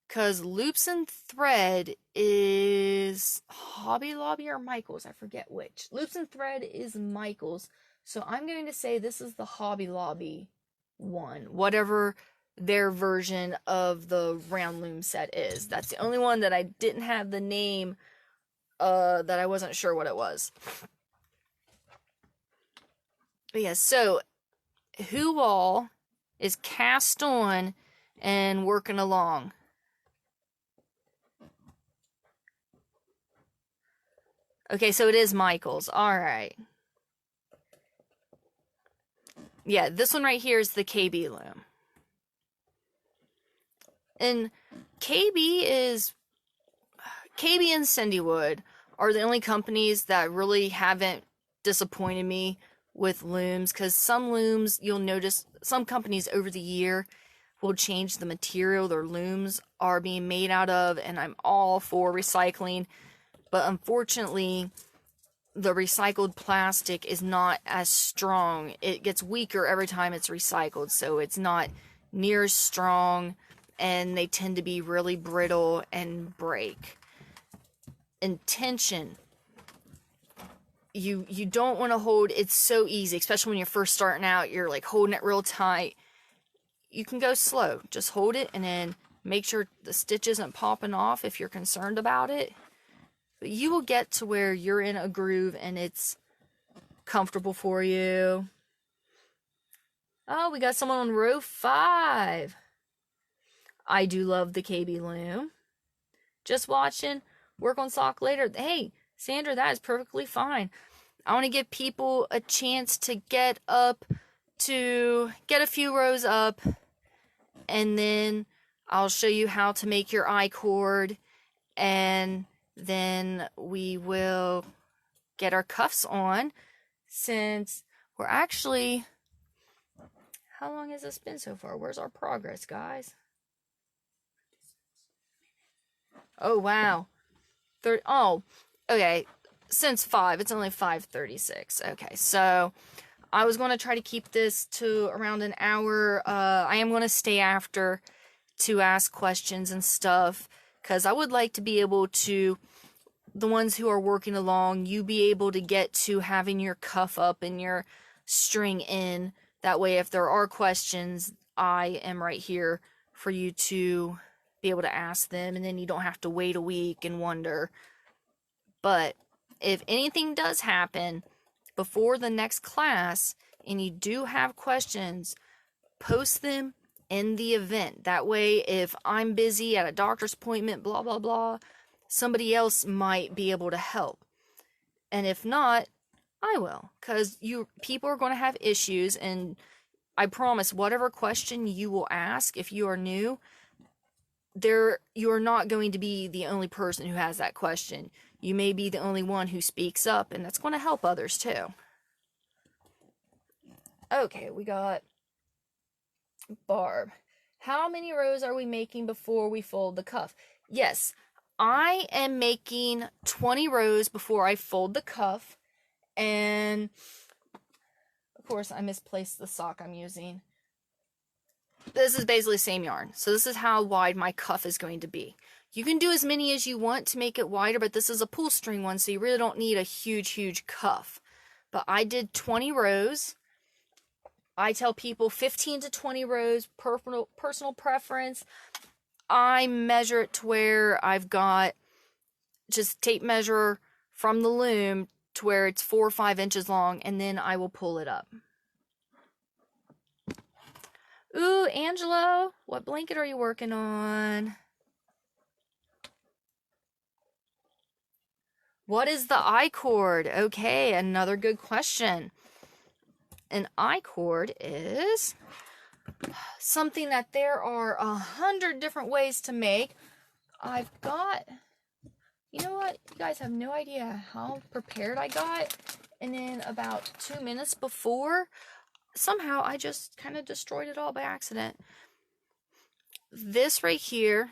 Because Loops and Thread is Hobby Lobby or Michaels. I forget which. Loops and Thread is Michaels. So I'm going to say this is the Hobby Lobby one. Whatever their version of the round loom set is. That's the only one that I didn't have the name, that I wasn't sure what it was. But yeah, so who all is cast on and working along? Okay, so it is Michael's. All right. Yeah, this one right here is the KB loom. And KB and Cindwood are the only companies that really haven't disappointed me with looms, because some looms, you'll notice some companies over the year will change the material their looms are being made out of, and I'm all for recycling, but unfortunately the recycled plastic is not as strong. It gets weaker every time it's recycled, so it's not near as strong, and they tend to be really brittle and break. And tension, you don't want to hold, it's so easy, especially when you're first starting out, you're like holding it real tight. You can go slow, just hold it and then make sure the stitch isn't popping off if you're concerned about it. But you will get to where you're in a groove and it's comfortable for you. Oh, we got someone on row 5. I do love the KB loom. Just watching. Work on sock later. Hey, Sandra, that is perfectly fine. I want to give people a chance to get a few rows up, and then I'll show you how to make your I chord, and then we will get our cuffs on, since we're actually, how long has this been so far? Where's our progress, guys? Oh, wow. Okay. Since 5, it's only 5:36. Okay, so I was going to try to keep this to around an hour. I am going to stay after to ask questions and stuff, because I would like to be able to, the ones who are working along, you be able to get to having your cuff up and your string in. That way, if there are questions, I am right here for you to be able to ask them, and then you don't have to wait a week and wonder. But if anything does happen before the next class and you do have questions, post them in the event. That way, if I'm busy at a doctor's appointment, blah, blah, blah, somebody else might be able to help. And if not, I will, because people are going to have issues, and I promise whatever question you will ask if you are new, you're not going to be the only person who has that question. You may be the only one who speaks up, and that's going to help others too. Okay, we got Barb. How many rows are we making before we fold the cuff? Yes, I am making 20 rows before I fold the cuff, and of course I misplaced the sock I'm using. This is basically the same yarn, so this is how wide my cuff is going to be. You can do as many as you want to make it wider, but this is a pull string one, so you really don't need a huge cuff. But I did 20 rows. I tell people 15 to 20 rows, personal preference. I measure it to where I've got just tape measure from the loom to where it's 4 or 5 inches long, and then I will pull it up. Ooh, Angelo, what blanket are you working on? What is the I chord? Okay, another good question. An I chord is something that there are 100 different ways to make. I've got, you know what? You guys have no idea how prepared I got. And then about 2 minutes before, somehow I just kind of destroyed it all by accident. This right here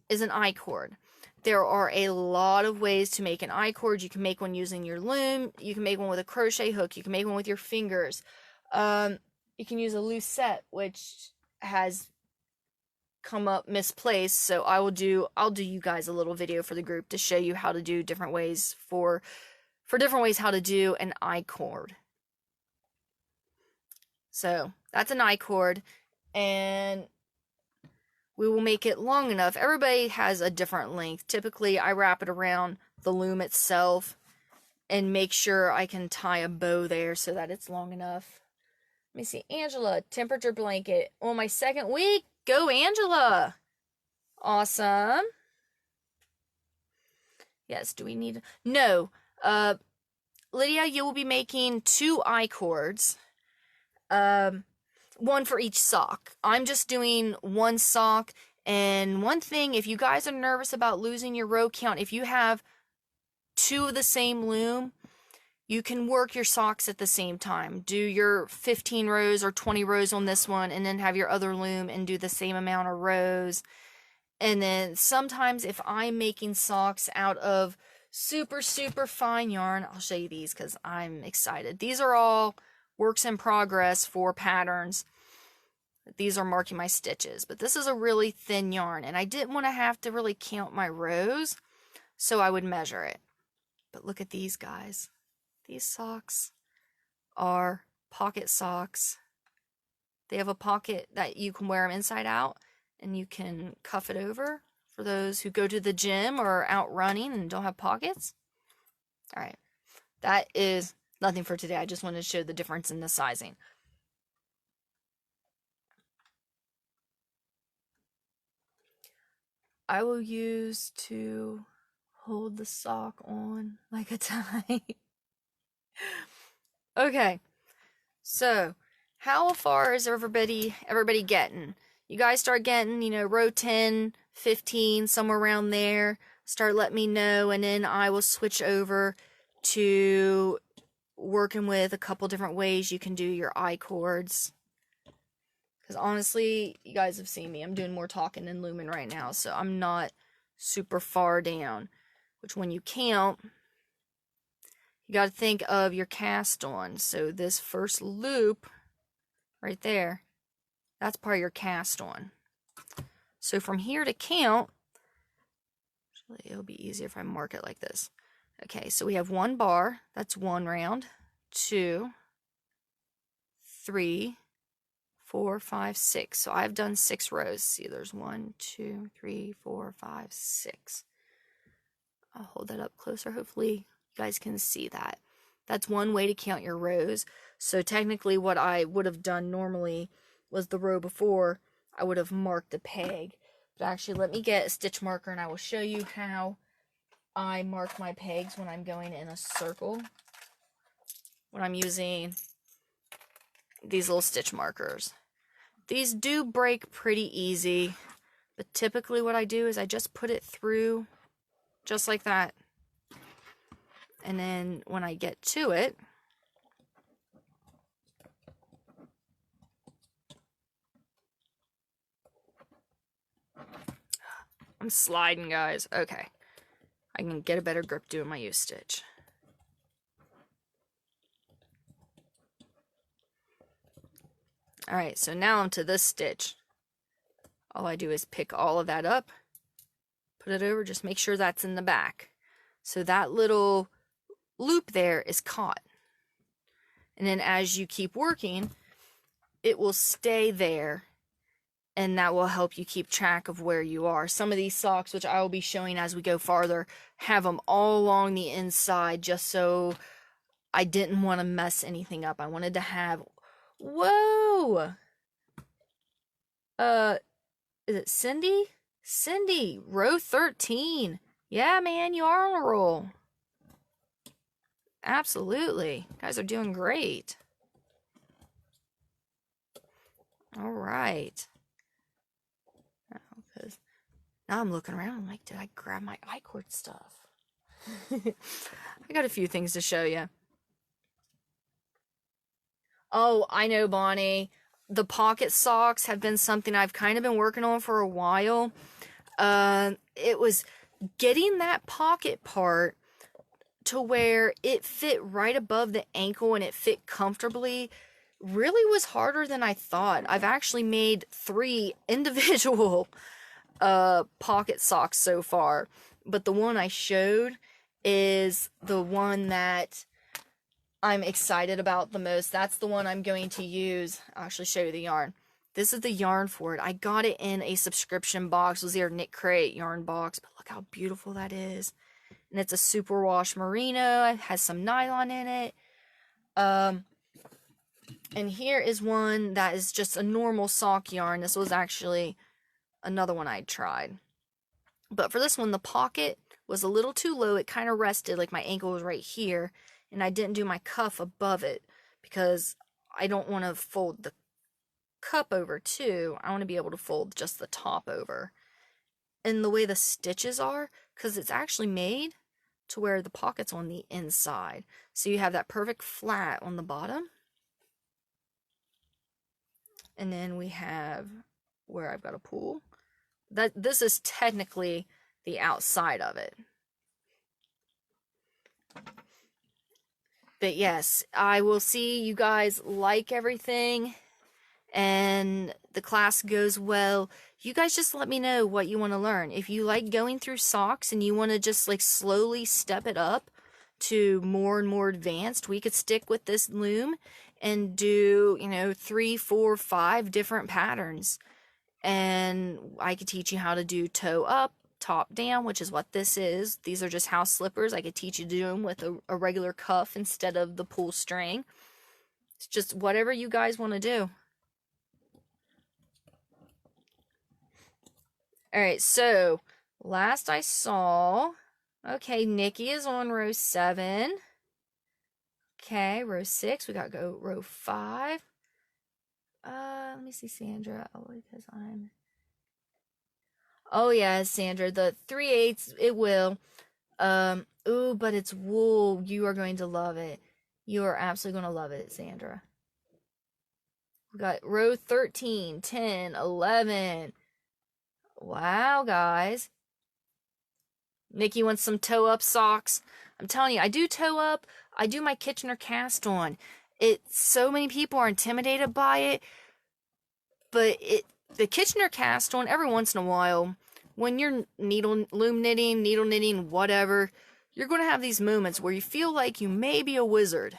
is an I chord. There are a lot of ways to make an I chord. You can make one using your loom. You can make one with a crochet hook. You can make one with your fingers. You can use a Lucet, which has come up misplaced. So I'll do you guys a little video for the group to show you how to do different ways for different ways how to do an I chord. So that's an I chord, and we will make it long enough. Everybody has a different length. Typically, I wrap it around the loom itself and make sure I can tie a bow there so that it's long enough. Let me see. Angela, temperature blanket on my 2nd week. Go, Angela. Awesome. Yes, do we need... No. Lydia, you will be making 2 I chords. One for each sock. I'm just doing 1 sock. And one thing, if you guys are nervous about losing your row count, if you have 2 of the same loom, you can work your socks at the same time. Do your 15 rows or 20 rows on this one, and then have your other loom and do the same amount of rows. And then sometimes if I'm making socks out of super, super fine yarn, I'll show you these because I'm excited. These are all works in progress for patterns. These are marking my stitches, but this is a really thin yarn, and I didn't want to have to really count my rows, so I would measure it. But look at these guys. These socks are pocket socks. They have a pocket that you can wear them inside out, and you can cuff it over for those who go to the gym or out running and don't have pockets. All right, that is nothing for today. I just wanted to show the difference in the sizing. I will use to hold the sock on like a tie. Okay, so how far is everybody getting? You guys start getting, row 10, 15, somewhere around there. Start letting me know, and then I will switch over to working with a couple different ways you can do your I chords. Because honestly, you guys have seen me. I'm doing more talking than looming right now, so I'm not super far down. Which when you count, you got to think of your cast on. So this first loop right there, that's part of your cast on. So from here to count, actually it'll be easier if I mark it like this. Okay, so we have one bar, that's one round, 2, 3, 4, 5, 6. So I've done 6 rows. See, there's 1, 2, 3, 4, 5, 6. I'll hold that up closer. Hopefully you guys can see that. That's one way to count your rows. So technically what I would have done normally was the row before, I would have marked the peg. But actually, let me get a stitch marker and I will show you how I mark my pegs when I'm going in a circle. When I'm using these little stitch markers. These do break pretty easy, but typically what I do is I just put it through just like that. And then when I get to it, I'm sliding, guys. Okay. I can get a better grip doing my U-stitch. Alright, so now I'm to this stitch. All I do is pick all of that up, put it over, just make sure that's in the back. So that little loop there is caught. And then as you keep working, it will stay there, and that will help you keep track of where you are. Some of these socks, which I will be showing as we go farther, have them all along the inside just so I didn't want to mess anything up. I wanted to have, whoa! Is it Cindy? Cindy, row 13. Yeah, man, you are on a roll. Absolutely. You guys are doing great. All right. Now I'm looking around. I'm like, did I grab my I chord stuff? I got a few things to show you. Oh, I know, Bonnie. The pocket socks have been something I've kind of been working on for a while. It was getting that pocket part to where it fit right above the ankle and it fit comfortably really was harder than I thought. I've actually made 3 individual pocket socks so far, but the one I showed is the one that I'm excited about the most. That's the one I'm going to use. I'll actually show you the yarn. This is the yarn for it. I got it in a subscription box. It was their Knit Crate yarn box, but look how beautiful that is. And it's a superwash merino. It has some nylon in it. And here is one that is just a normal sock yarn. This was actually another one I'd tried. But for this one, the pocket was a little too low. It kind of rested, like my ankle was right here. And I didn't do my cuff above it because I don't want to fold the cup over too. I want to be able to fold just the top over. And the way the stitches are, because it's actually made to where the pocket's on the inside. So you have that perfect flat on the bottom. And then we have where I've got a pull. This is technically the outside of it. But yes, I will see you guys like everything and the class goes well. You guys just let me know what you want to learn. If you like going through socks and you want to just like slowly step it up to more and more advanced, we could stick with this loom and do, you know, 3, 4, 5 different patterns. And I could teach you how to do toe up, top down, which is what this is. These are just house slippers. I could teach you to do them with a regular cuff instead of the pull string. It's just whatever you guys want to do. Alright, so last I saw, okay, Nikki is on row 7. Okay, row 6, we got to go row 5. Let me see Sandra. Oh, because oh yeah, Sandra, the 3/8, it will. Ooh, but it's wool. You are going to love it. You are absolutely going to love it, Sandra. We got row 13, 10, 11. Wow, guys. Nikki wants some toe-up socks. I'm telling you, I do toe-up. I do my Kitchener cast on. So many people are intimidated by it. But the Kitchener cast on, every once in a while, when you're loom knitting, needle knitting, whatever, you're going to have these moments where you feel like you may be a wizard.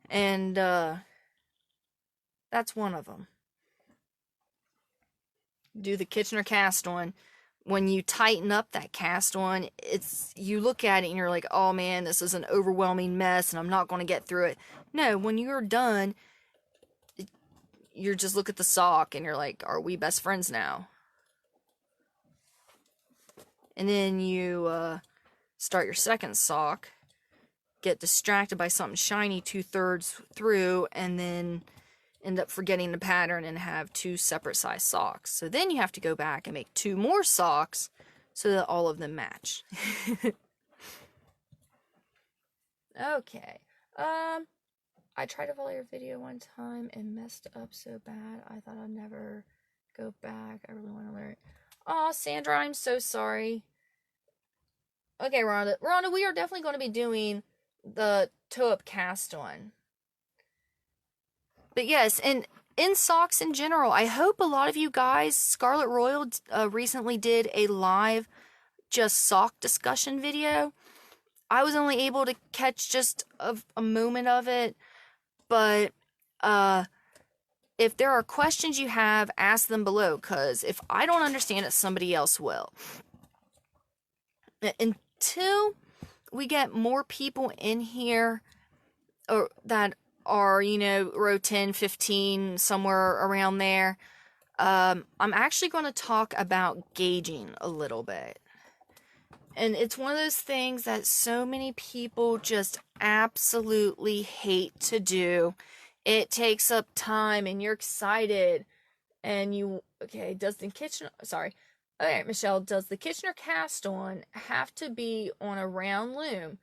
And that's one of them. Do the Kitchener cast on. When you tighten up that cast on, you look at it and you're like, oh man, this is an overwhelming mess and I'm not going to get through it. No, when you're done, you just look at the sock and you're like, are we best friends now? And then you start your second sock, get distracted by something shiny 2/3 through, and then end up forgetting the pattern and have 2 separate size socks. So then you have to go back and make 2 more socks so that all of them match. Okay. I tried to follow your video one time and messed up so bad. I thought I'd never go back. I really want to learn. Aw, Sandra, I'm so sorry. Okay, Rhonda. Rhonda, we are definitely going to be doing the toe-up cast on. But yes, and in socks in general, I hope a lot of you guys, Scarlet Royal recently did a live just sock discussion video. I was only able to catch just a moment of it, but if there are questions you have, ask them below, because if I don't understand it, somebody else will. Until we get more people in here or that are, you know, row 10, 15, somewhere around there, I'm actually going to talk about gauging a little bit. And it's one of those things that so many people just absolutely hate to do. It takes up time and you're excited and okay, okay, Michelle, does the Kitchener cast on have to be on a round loom?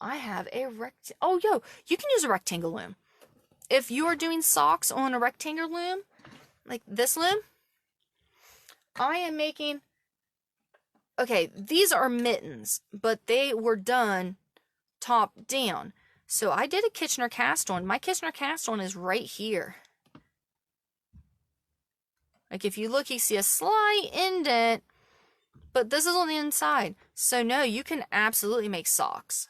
I have a you can use a rectangle loom. If you are doing socks on a rectangle loom, like this loom, I am making, okay, these are mittens, but they were done top down. So I did a Kitchener cast on. My Kitchener cast on is right here. Like if you look, you see a slight indent, but this is on the inside. So no, you can absolutely make socks.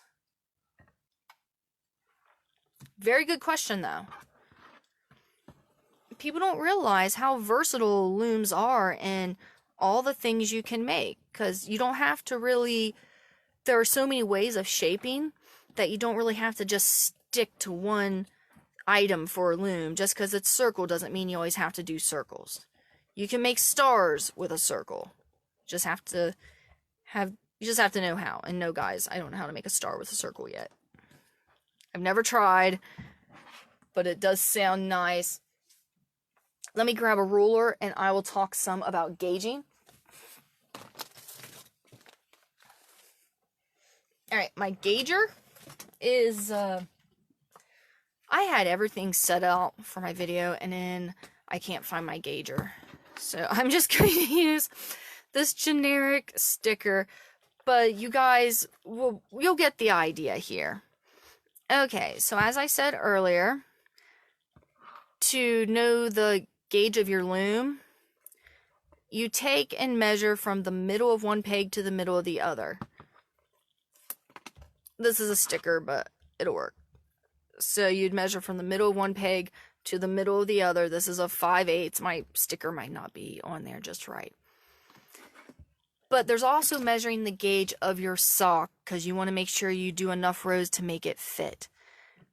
Very good question though. People don't realize how versatile looms are and all the things you can make, because you don't have to really, there are so many ways of shaping that you don't really have to just stick to one item for a loom. Just because it's circle doesn't mean you always have to do circles. You can make stars with a circle. You just have to know how. And no, guys, I don't know how to make a star with a circle yet. I've never tried, but it does sound nice. Let me grab a ruler and I will talk some about gauging. Alright, my gauger is, I had everything set out for my video, and then I can't find my gauger. So I'm just going to use this generic sticker, but you guys you'll get the idea here. Okay, so as I said earlier, to know the gauge of your loom, you take and measure from the middle of one peg to the middle of the other. This is a sticker, but it'll work. So you'd measure from the middle of one peg to the middle of the other. This is a 5/8. My sticker might not be on there just right. But there's also measuring the gauge of your sock, because you want to make sure you do enough rows to make it fit.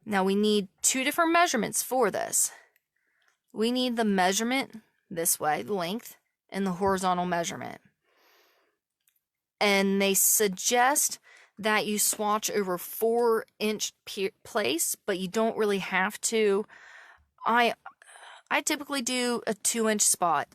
Now we need two different measurements for this. We need the measurement this way, the length, and the horizontal measurement. And they suggest that you swatch over 4-inch place, but you don't really have to. I typically do a 2-inch spot.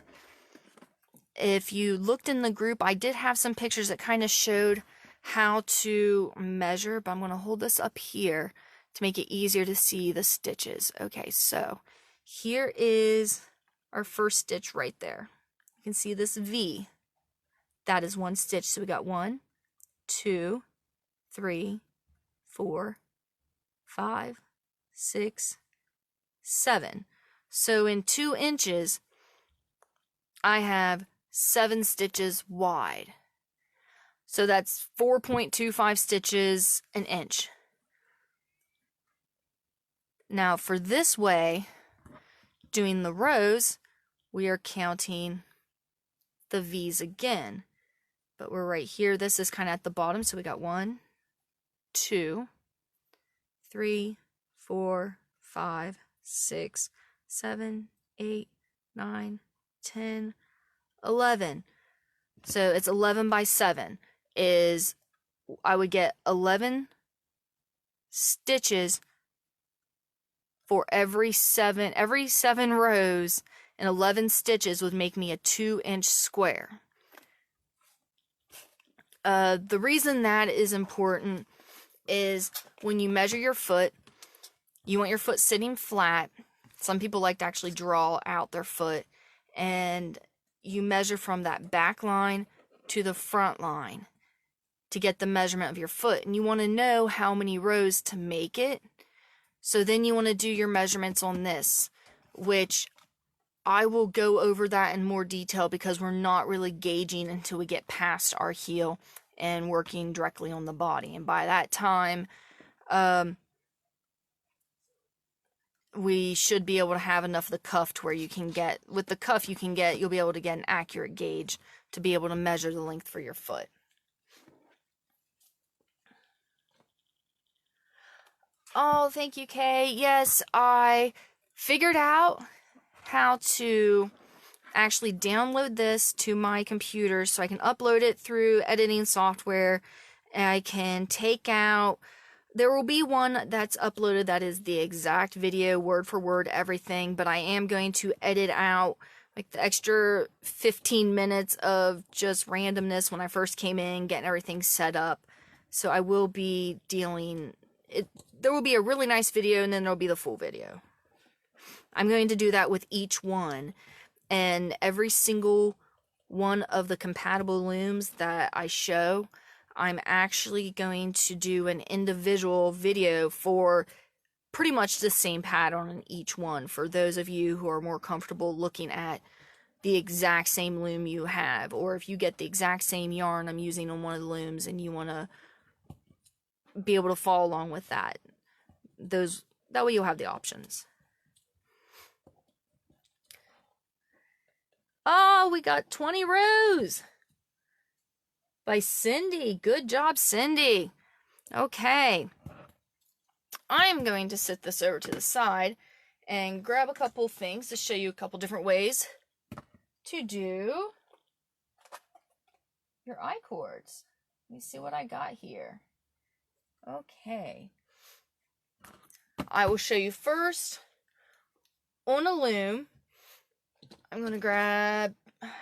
If you looked in the group, I did have some pictures that kind of showed how to measure, but I'm going to hold this up here to make it easier to see the stitches. Okay, so here is our first stitch right there. You can see this V. That is one stitch. So we got 1, 2, 3, 4, 5, 6, 7. So in 2 inches, I have 7 stitches wide. So that's 4.25 stitches an inch. Now for this way, doing the rows, we are counting the V's again. But we're right here. This is kind of at the bottom. So we got 1, 2, 3, 4, 5, 6, 7, 8, 9, 10, 11. So it's 11 by 7 is, I would get 11 stitches for every 7 rows, and 11 stitches would make me a 2-inch square. The reason that is important is when you measure your foot, you want your foot sitting flat. Some people like to actually draw out their foot, and you measure from that back line to the front line to get the measurement of your foot. And you want to know how many rows to make it. So then you want to do your measurements on this, which I will go over that in more detail because we're not really gauging until we get past our heel and working directly on the body. And by that time, we should be able to have enough of the cuff to where you can get, with the cuff you'll be able to get an accurate gauge to be able to measure the length for your foot. Oh, thank you, Kay. Yes, I figured out how to actually download this to my computer so I can upload it through editing software, and I can take out, there will be one that's uploaded that is the exact video, word for word, everything, but I am going to edit out like the extra 15 minutes of just randomness when I first came in, getting everything set up. So I will be there will be a really nice video, and then there'll be the full video. I'm going to do that with each one, and every single one of the compatible looms that I show, I'm actually going to do an individual video for pretty much the same pattern in each one, for those of you who are more comfortable looking at the exact same loom you have, or if you get the exact same yarn I'm using on one of the looms and you want to be able to follow along with that. That way you'll have the options. Oh, we got 20 rows by Cindy. Good job, Cindy. Okay. I'm going to set this over to the side and grab a couple things to show you a couple different ways to do your I chords. Let me see what I got here. Okay. I will show you first on a loom. I'm going to grab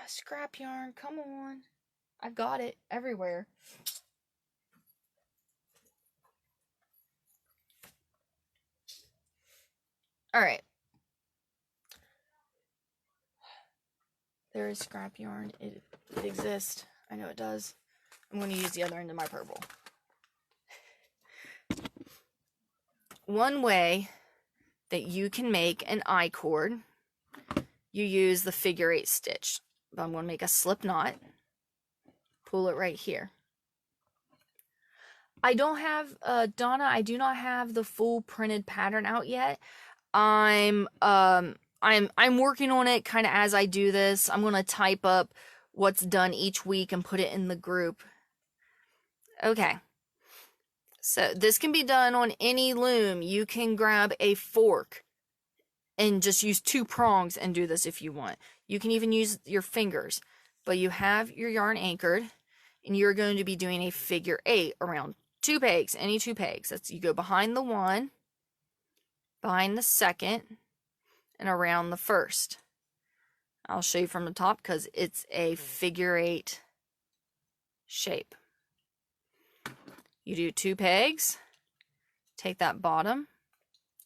scrap yarn. Come on. I've got it everywhere. All right. There is scrap yarn. It exists. I know it does. I'm going to use the other end of my purple. One way that you can make an I chord, you use the figure 8 stitch. But I'm going to make a slip knot. Pull it right here. I don't have, Donna, I do not have the full printed pattern out yet. I'm working on it kind of as I do this. I'm going to type up what's done each week and put it in the group. Okay. So this can be done on any loom. You can grab a fork and just use 2 prongs and do this if you want. You can even use your fingers. But you have your yarn anchored, and you're going to be doing a figure 8 around 2 pegs, any 2 pegs. That's, you go behind the one, behind the second, and around the first. I'll show you from the top because it's a figure 8 shape. You do 2 pegs, take that bottom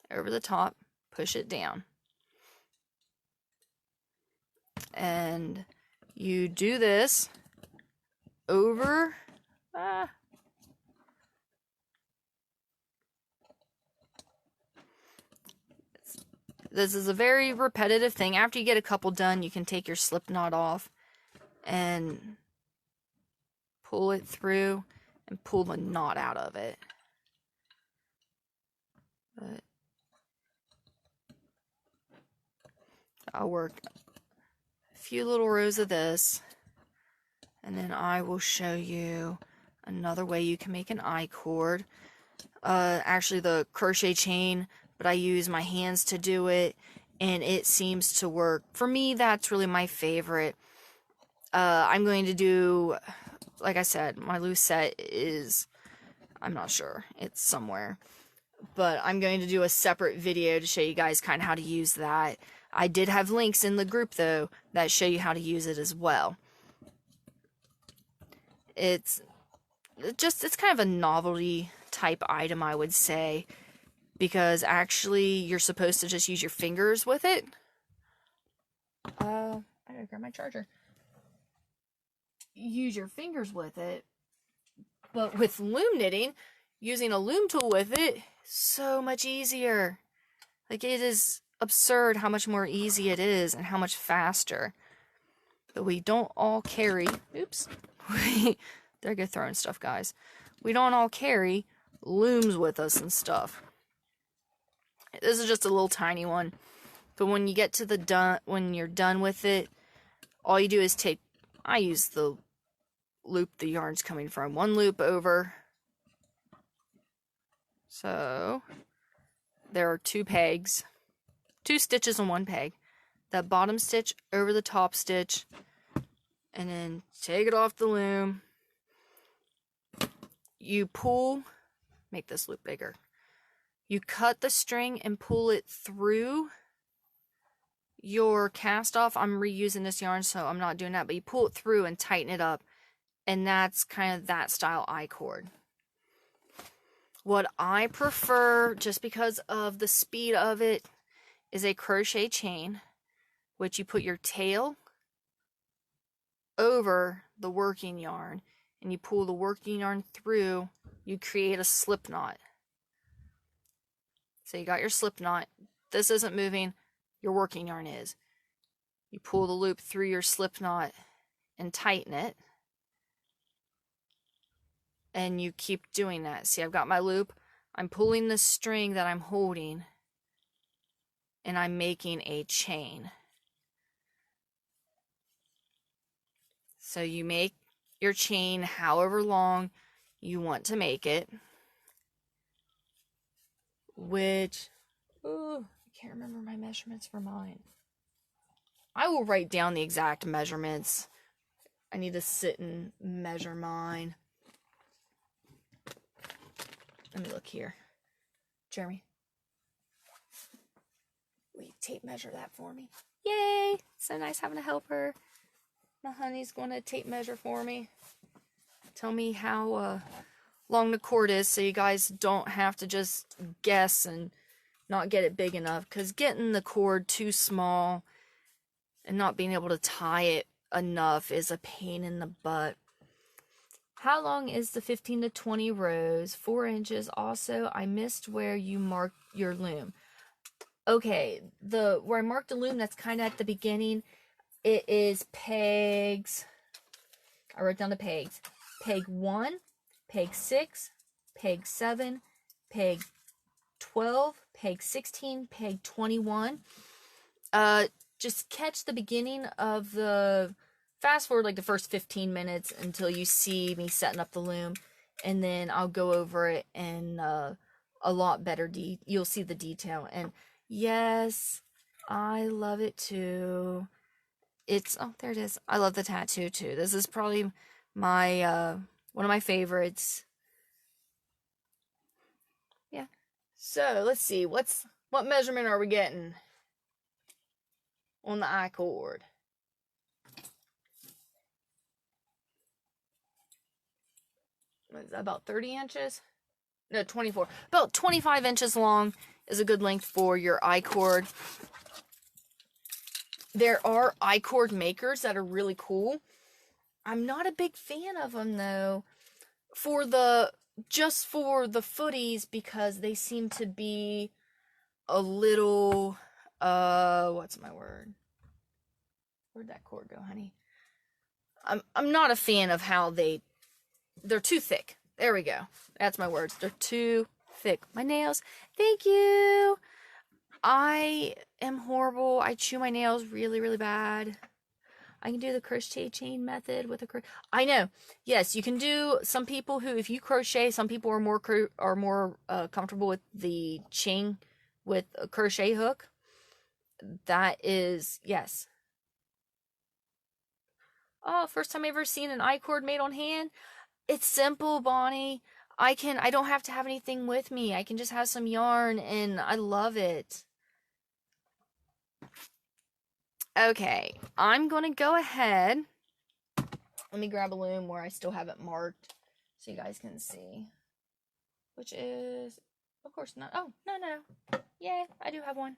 over the top, push it down. And you do this over, this is a very repetitive thing. After you get a couple done, you can take your slip knot off and pull it through and pull the knot out of it. But I'll work a few little rows of this, and then I will show you another way you can make an I chord. Actually the crochet chain, but I use my hands to do it, and it seems to work. For me, that's really my favorite. I'm going to do, like I said, my Lucet is, I'm not sure, it's somewhere. But I'm going to do a separate video to show you guys kind of how to use that. I did have links in the group, though, that show you how to use it as well. It's kind of a novelty type item, I would say, because actually you're supposed to just use your fingers with it. I gotta grab my charger. Use your fingers with it, but with loom knitting, using a loom tool with it, so much easier. Like, it is absurd how much more easy it is and how much faster. But we don't all carry, oops, there go throwing stuff, guys. We don't all carry looms with us and stuff. This is just a little tiny one, but when you get to the when you're done with it, all you do is take, I use the loop the yarn's coming from, one loop over. So there are 2 pegs, 2 stitches on 1 peg. That bottom stitch over the top stitch, and then take it off the loom. You pull, make this loop bigger. You cut the string and pull it through your cast off. I'm reusing this yarn, so I'm not doing that, but you pull it through and tighten it up, and that's kind of that style I chord. What I prefer, just because of the speed of it, is a crochet chain, which you put your tail over the working yarn, and you pull the working yarn through, you create a slip knot. So you got your slip knot, this isn't moving, your working yarn is. You pull the loop through your slip knot and tighten it, and you keep doing that. See, I've got my loop, I'm pulling the string that I'm holding, and I'm making a chain. So you make your chain however long you want to make it, which, I can't remember my measurements for mine. I will write down the exact measurements. I need to sit and measure mine. Let me look here. Jeremy, will you tape measure that for me? Yay! So nice having a helper. My honey's going to tape measure for me. Tell me how long the cord is, so you guys don't have to just guess and not get it big enough, because getting the cord too small and not being able to tie it enough is a pain in the butt. How long is the 15 to 20 rows? 4 inches. Also, I missed where you marked your loom. Okay, where I marked the loom, that's kind of at the beginning. It is pegs. I wrote down the pegs. Peg 1, peg 6, peg 7, peg 12, peg 16, peg 21. Just catch the beginning of the, fast forward like the first 15 minutes until you see me setting up the loom, and then I'll go over it in a lot better you'll see the detail. And yes, I love it too. Oh, there it is. I love the tattoo too. This is probably my one of my favorites. Yeah. So let's see, what measurement are we getting on the I chord? What is that, about 30 inches? No, 24. About 25 inches long is a good length for your I chord. There are I chord makers that are really cool. I'm not a big fan of them though, just for the footies, because they seem to be a little, what's my word? Where'd that cord go, honey? I'm not a fan of how they're too thick. There we go. That's my words. They're too thick. My nails. Thank you. I am horrible. I chew my nails really, really bad. I can do the crochet chain method with a I know. Yes, you can do. Some people who, if you crochet, some people are more comfortable with the chain with a crochet hook. That is, yes. Oh, first time I ever seen an I chord made on hand. It's simple, Bonnie. I don't have to have anything with me. I can just have some yarn, and I love it. Okay, I'm going to go ahead. Let me grab a loom where I still have it marked so you guys can see. Which is, of course not. Oh, no. Yeah, I do have one.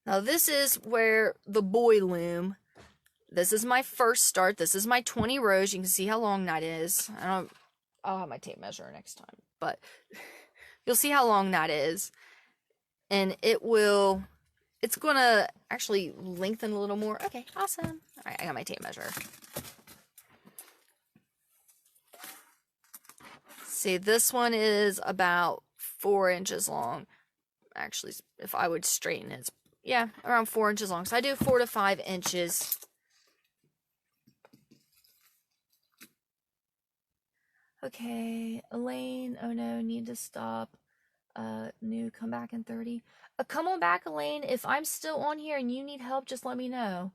Now, this is where the boy loom. This is my first start. This is my 20 rows. You can see how long that is. I'll have my tape measure next time, but you'll see how long that is. And it's gonna actually lengthen a little more. Okay, awesome. All right, I got my tape measure. See, this one is about 4 inches long. Actually, if I would straighten it, yeah, around 4 inches long. So I do 4 to 5 inches. Okay, Elaine, oh no, need to stop. New, come back in 30. Come on back, Elaine. If I'm still on here and you need help, just let me know.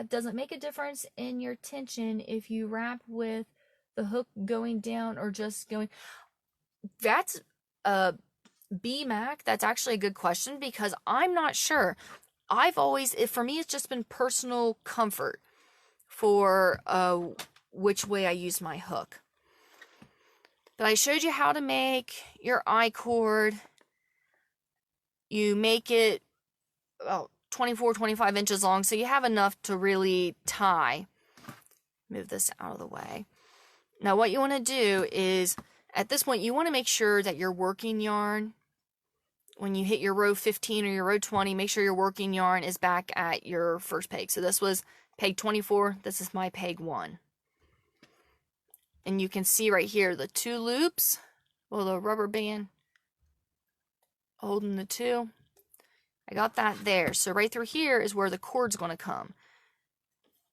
Does it make a difference in your tension if you wrap with the hook going down or just going? That's B-Mac. That's actually a good question, because I'm not sure. For me, it's just been personal comfort for which way I use my hook. But I showed you how to make your I chord. You make it about 24, 25 inches long, so you have enough to really tie. Move this out of the way. Now what you want to do is, at this point, you want to make sure that your working yarn, when you hit your row 15 or your row 20, make sure your working yarn is back at your first peg. So this was peg 24. This is my peg 1. And you can see right here the 2 loops, well, the rubber band holding the 2. I got that there. So right through here is where the cord's going to come.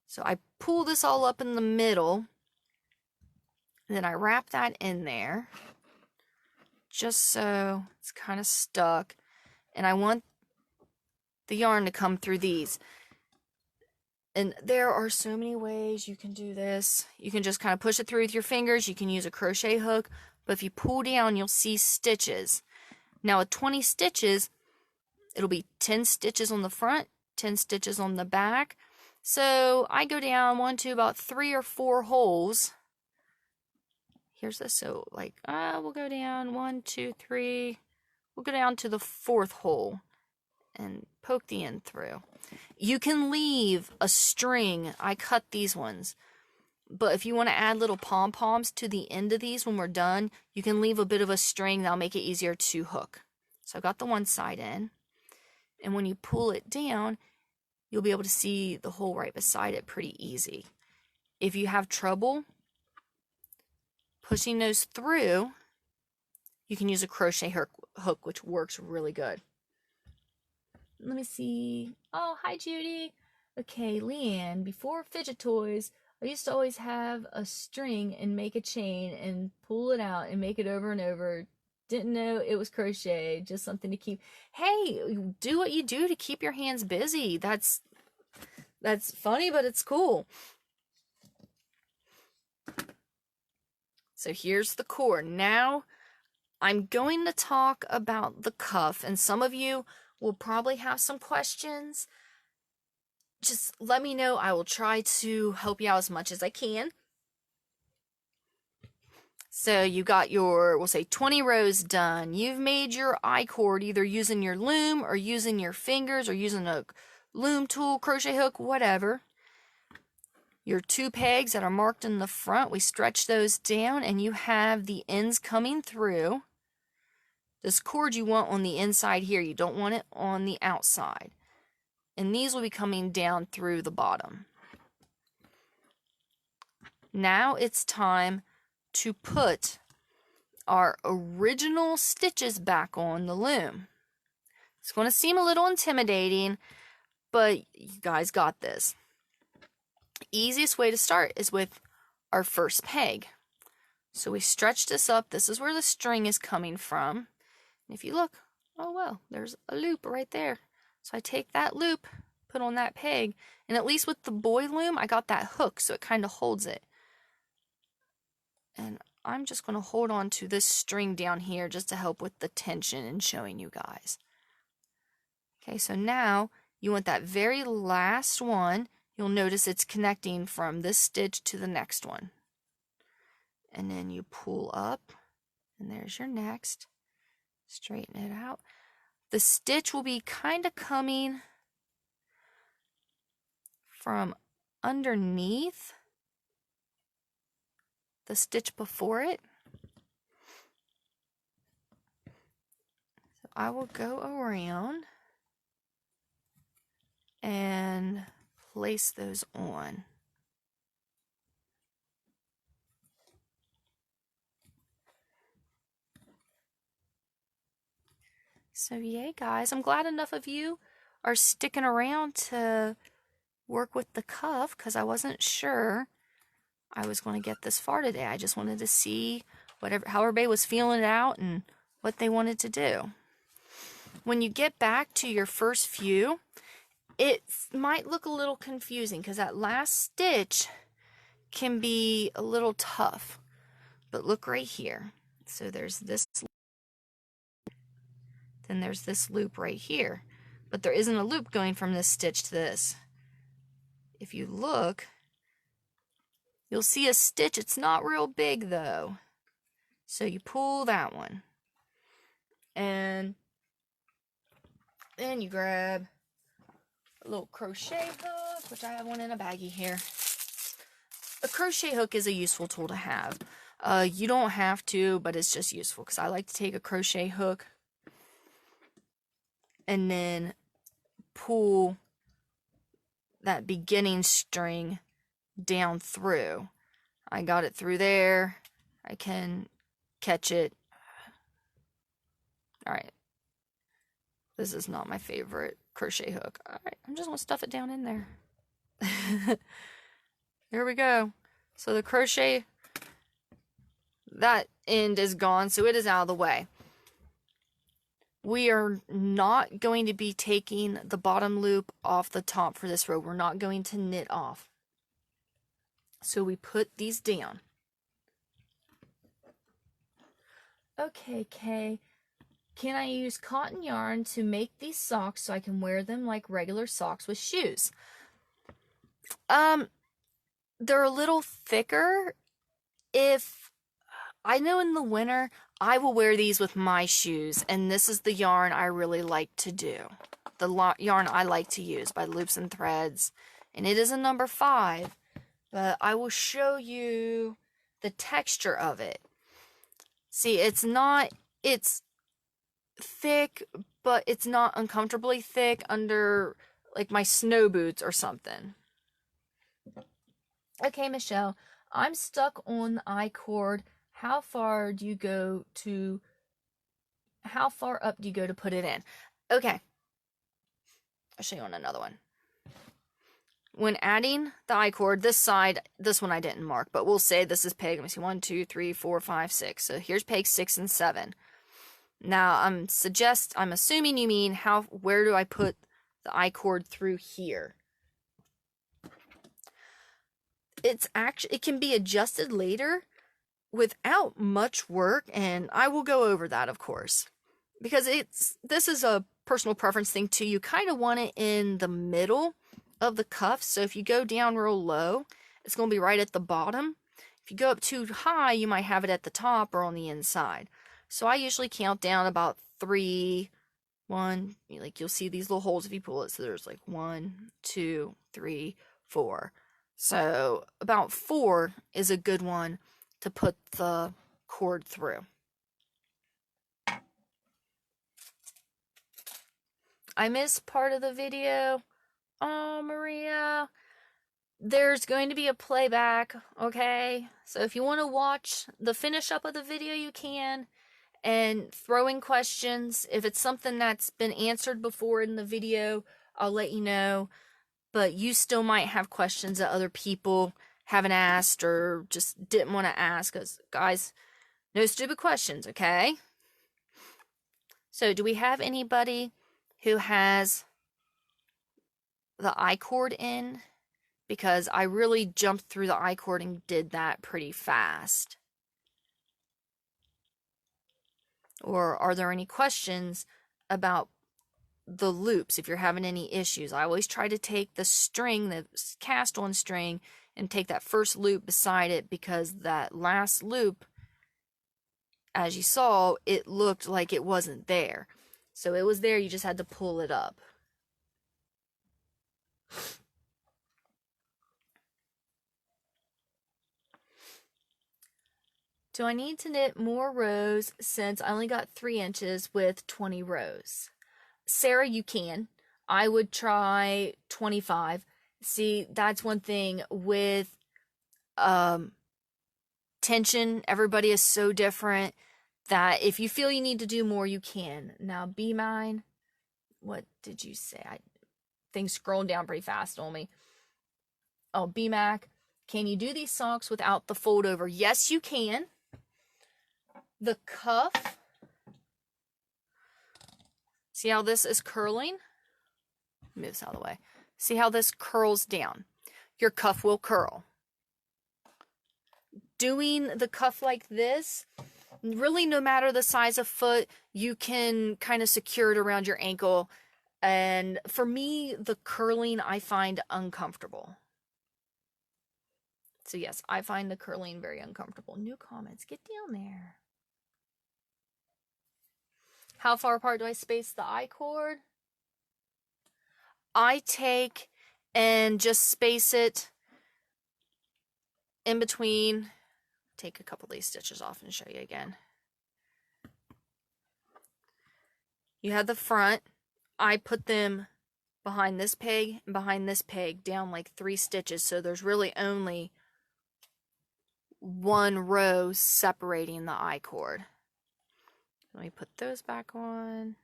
So I pull this all up in the middle, and then I wrap that in there, just so it's kind of stuck. And I want the yarn to come through these. And there are so many ways you can do this. You can just kind of push it through with your fingers. You can use a crochet hook. But if you pull down, you'll see stitches. Now with 20 stitches, it'll be 10 stitches on the front, 10 stitches on the back. So I go down about 3 or 4 holes. Here's this. So like, we'll go down 1, 2, 3, we'll go down to the 4th hole and poke the end through. You can leave a string. I cut these ones. But if you want to add little pom-poms to the end of these when we're done, you can leave a bit of a string. That'll make it easier to hook. So I've got the one side in. And when you pull it down, you'll be able to see the hole right beside it pretty easy. If you have trouble pushing those through, you can use a crochet hook, which works really good. Let me see. Oh, hi, Judy. Okay, Leanne, before fidget toys, I used to always have a string and make a chain and pull it out and make it over and over. Didn't know it was crochet, just something to keep. Hey, do what you do to keep your hands busy. That's funny, but it's cool. So here's the cord. Now I'm going to talk about the cuff, and some of you will probably have some questions. Just let me know. I will try to help you out as much as I can. So you got your, we'll say 20 rows done. You've made your I cord either using your loom or using your fingers or using a loom tool, crochet hook, whatever. Your 2 pegs that are marked in the front, we stretch those down and you have the ends coming through. This cord you want on the inside here. You don't want it on the outside. And these will be coming down through the bottom. Now it's time to put our original stitches back on the loom. It's going to seem a little intimidating, but you guys got this. Easiest way to start is with our first peg. So we stretch this up. This is where the string is coming from. And if you look, oh well, there's a loop right there. So I take that loop, put on that peg, and at least with the boy loom, I got that hook, so it kind of holds it. And I'm just going to hold on to this string down here just to help with the tension and showing you guys. Okay, so now you want that very last one. You'll notice it's connecting from this stitch to the next one. And then you pull up, and there's your next. Straighten it out. The stitch will be kind of coming from underneath the stitch before it. So I will go around and place those on. So yay guys, I'm glad enough of you are sticking around to work with the cuff because I wasn't sure I was going to get this far today. I just wanted to see how everybody was feeling it out and what they wanted to do. When you get back to your first few, it might look a little confusing because that last stitch can be a little tough. But look right here. So there's this, then there's this loop right here. But there isn't a loop going from this stitch to this. If you look, you'll see a stitch. It's not real big though. So you pull that one. And then you grab a little crochet hook, which I have one in a baggie here. A crochet hook is a useful tool to have. You don't have to, but it's just useful because I like to take a crochet hook and then pull that beginning string down through. I got it through there. I can catch it. Alright. This is not my favorite crochet hook. Alright, I'm just going to stuff it down in there. There we go. So the crochet, that end is gone, so it is out of the way. We are not going to be taking the bottom loop off the top for this row. We're not going to knit off. So we put these down. Okay, Kay. Can I use cotton yarn to make these socks so I can wear them like regular socks with shoes? They're a little thicker. If I know in the winter, I will wear these with my shoes, and this is the yarn I really like to do. The yarn I like to use by Loops and Threads, and it is a number 5, but I will show you the texture of it. See, it's thick, but it's not uncomfortably thick under like my snow boots or something. Okay, Michelle, I'm stuck on the I chord. How far up do you go to put it in? Okay, I'll show you on another one. When adding the I chord, this one I didn't mark, but we'll say this is peg. Let me see, 1, 2, 3, 4, 5, 6. So here's peg 6 and 7. Now I'm assuming you mean where do I put the I chord through here? It can be adjusted later without much work, and I will go over that, of course, because this is a personal preference thing too. You kind of want it in the middle of the cuff, so if you go down real low, it's going to be right at the bottom. If you go up too high, you might have it at the top or on the inside. So I usually count down about 3, 1, like you'll see these little holes if you pull it, so there's like 1, 2, 3, 4. So about 4 is a good one to put the cord through. I missed part of the video. Oh, Maria. There's going to be a playback, okay? So if you want to watch the finish up of the video, you can. And throw in questions. If it's something that's been answered before in the video, I'll let you know. But you still might have questions that other people haven't asked or just didn't want to ask. Because, guys, no stupid questions, okay? So, do we have anybody who has the I chord in? Because I really jumped through the I chord and did that pretty fast. Or are there any questions about the loops if you're having any issues? I always try to take the string, the cast on string, and take that first loop beside it, because that last loop, as you saw, it looked like it wasn't there. So it was there, you just had to pull it up. Do I need to knit more rows since I only got 3 inches with 20 rows? Sarah, you can. I would try 25. See, that's one thing with tension. Everybody is so different that if you feel you need to do more, you can. Now, Be Mine, what did you say? Things scrolling down pretty fast on me. Oh, BMAC, can you do these socks without the fold over? Yes, you can. The cuff, see how this is curling? Move this out of the way. See how this curls down? Your cuff will curl. Doing the cuff like this, really no matter the size of foot, you can kind of secure it around your ankle. And for me, the curling I find uncomfortable. So yes, I find the curling very uncomfortable. New comments, get down there. How far apart do I space the I chord? I take and just space it in between. Take a couple of these stitches off and show you again. You have the front. I put them behind this peg and behind this peg down like 3 stitches, so there's really only 1 row separating the I chord. Let me put those back on.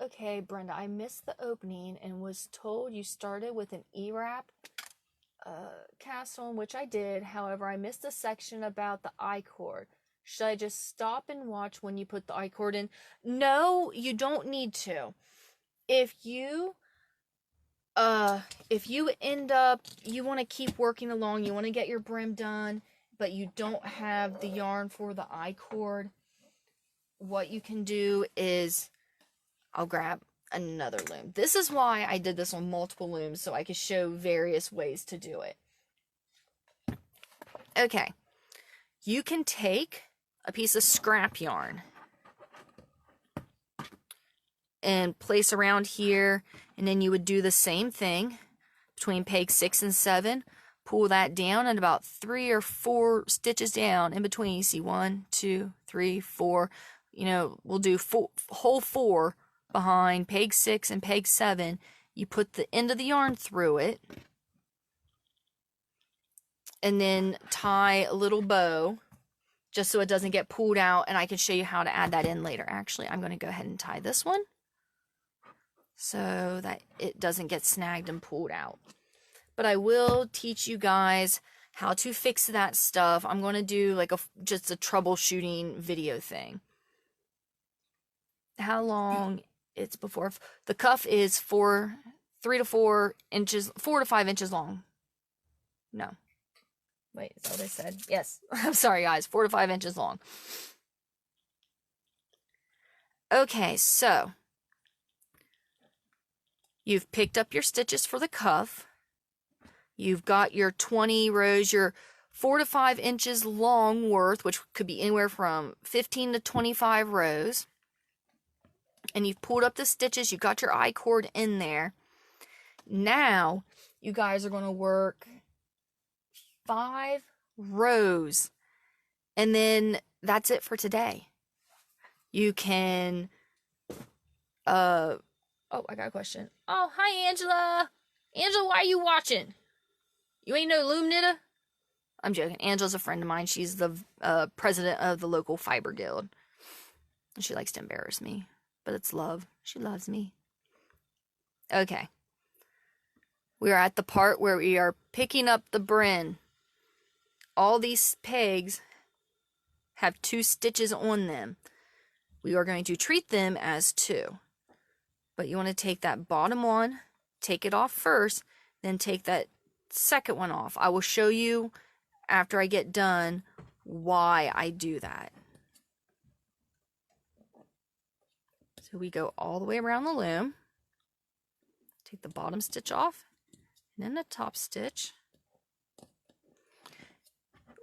Okay, Brenda, I missed the opening and was told you started with an E-wrap cast on, which I did. However, I missed a section about the I chord. Should I just stop and watch when you put the I chord in? No, you don't need to. If you end up, you want to keep working along, you want to get your brim done, but you don't have the yarn for the I chord, what you can do is, I'll grab another loom. This is why I did this on multiple looms, so I could show various ways to do it. Okay, you can take a piece of scrap yarn and place around here, and then you would do the same thing between peg 6 and 7. Pull that down, and about 3 or 4 stitches down in between, you see 1, 2, 3, 4. You know, we'll do whole 4 behind peg 6 and peg 7. You put the end of the yarn through it, and then tie a little bow just so it doesn't get pulled out, and I can show you how to add that in later. Actually, I'm going to go ahead and tie this one so that it doesn't get snagged and pulled out. But I will teach you guys how to fix that stuff. I'm going to do like just a troubleshooting video thing. How long it's before the cuff is 3 to 4 inches, 4 to 5 inches long. No. Wait, is that what I said? Yes. I'm sorry, guys. 4 to 5 inches long. Okay, so you've picked up your stitches for the cuff. You've got your 20 rows, your 4 to 5 inches long worth, which could be anywhere from 15 to 25 rows. And you've pulled up the stitches. You've got your I cord in there. Now, you guys are going to work 5 rows, and then that's it for today. You can oh, I got a question. Oh, hi Angela. Angela, why are you watching? You ain't no loom knitter? I'm joking. Angela's a friend of mine. She's the president of the local fiber guild, and she likes to embarrass me, but it's love. She loves me. Okay, we are at the part where we are picking up the brin. All these pegs have 2 stitches on them. We are going to treat them as 2. But you want to take that bottom one, take it off first, then take that second one off. I will show you after I get done why I do that. So we go all the way around the loom. Take the bottom stitch off, and then the top stitch,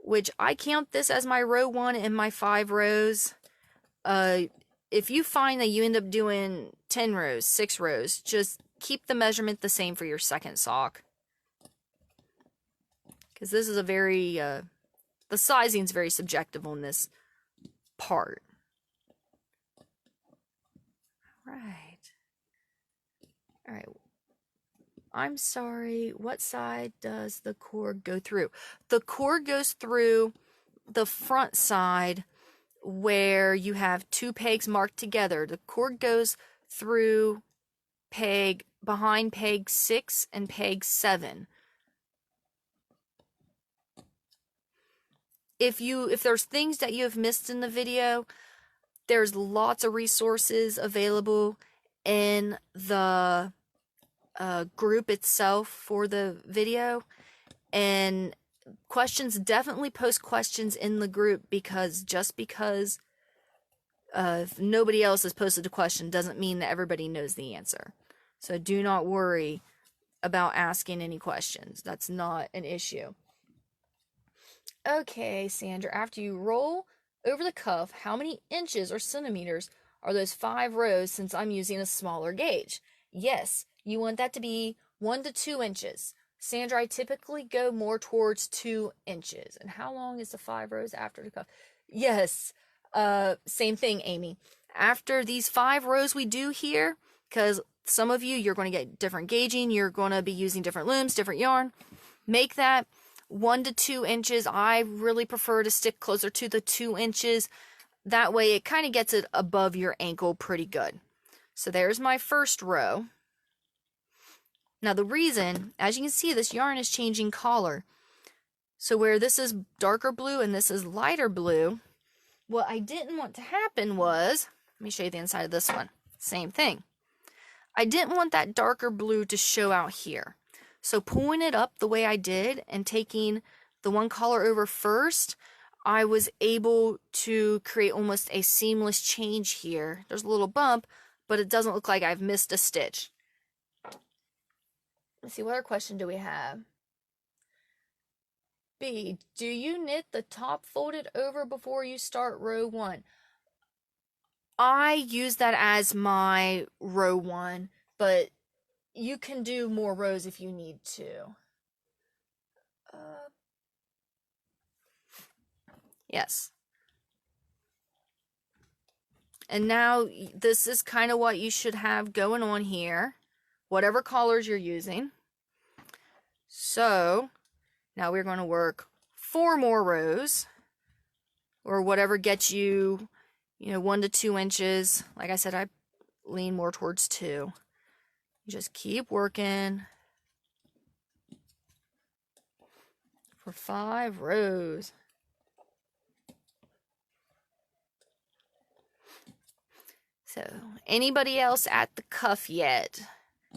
which I count this as my row 1 in my 5 rows. If you find that you end up doing 10 rows, 6 rows, just keep the measurement the same for your second sock. Because this is a very, the sizing is very subjective on this part. All right. I'm sorry, what side does the cord go through? The cord goes through the front side where you have 2 pegs marked together. The cord goes through behind peg 6 and peg 7. If there's things that you have missed in the video, there's lots of resources available in the group itself for the video, and questions, definitely post questions in the group, because just because if nobody else has posted a question doesn't mean that everybody knows the answer. So do not worry about asking any questions. That's not an issue. Okay, Sandra, after you roll over the cuff, how many inches or centimeters are those 5 rows, since I'm using a smaller gauge? Yes, you want that to be 1 to 2 inches. Sandra, I typically go more towards 2 inches. And how long is the 5 rows after the cuff? Yes, same thing, Amy. After these 5 rows we do here, because some of you, you're going to get different gauging, you're going to be using different looms, different yarn, make that 1 to 2 inches. I really prefer to stick closer to the 2 inches. That way it kind of gets it above your ankle pretty good. So there's my first row. Now the reason, as you can see, this yarn is changing color. So where this is darker blue and this is lighter blue, what I didn't want to happen was, let me show you the inside of this one. Same thing. I didn't want that darker blue to show out here. So pulling it up the way I did and taking the one color over first, I was able to create almost a seamless change here. There's a little bump, but it doesn't look like I've missed a stitch. Let's see, what other question do we have? B, do you knit the top folded over before you start row 1? I use that as my row 1, but you can do more rows if you need to. Yes. And now this is kind of what you should have going on here, whatever colors you're using. So now we're going to work 4 more rows, or whatever gets you, 1 to 2 inches. Like I said, I lean more towards 2. You just keep working for 5 rows. So, anybody else at the cuff yet?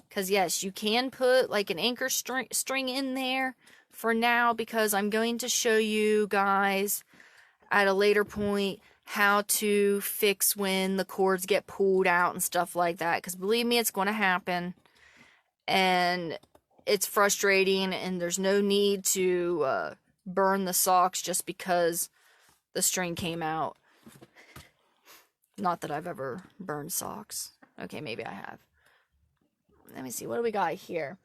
Because yes, you can put like an anchor string in there for now, because I'm going to show you guys at a later point how to fix when the cords get pulled out and stuff like that. Because believe me, it's going to happen. And it's frustrating, and there's no need to burn the socks just because the string came out. Not that I've ever burned socks. Okay, maybe I have. Let me see, what do we got here?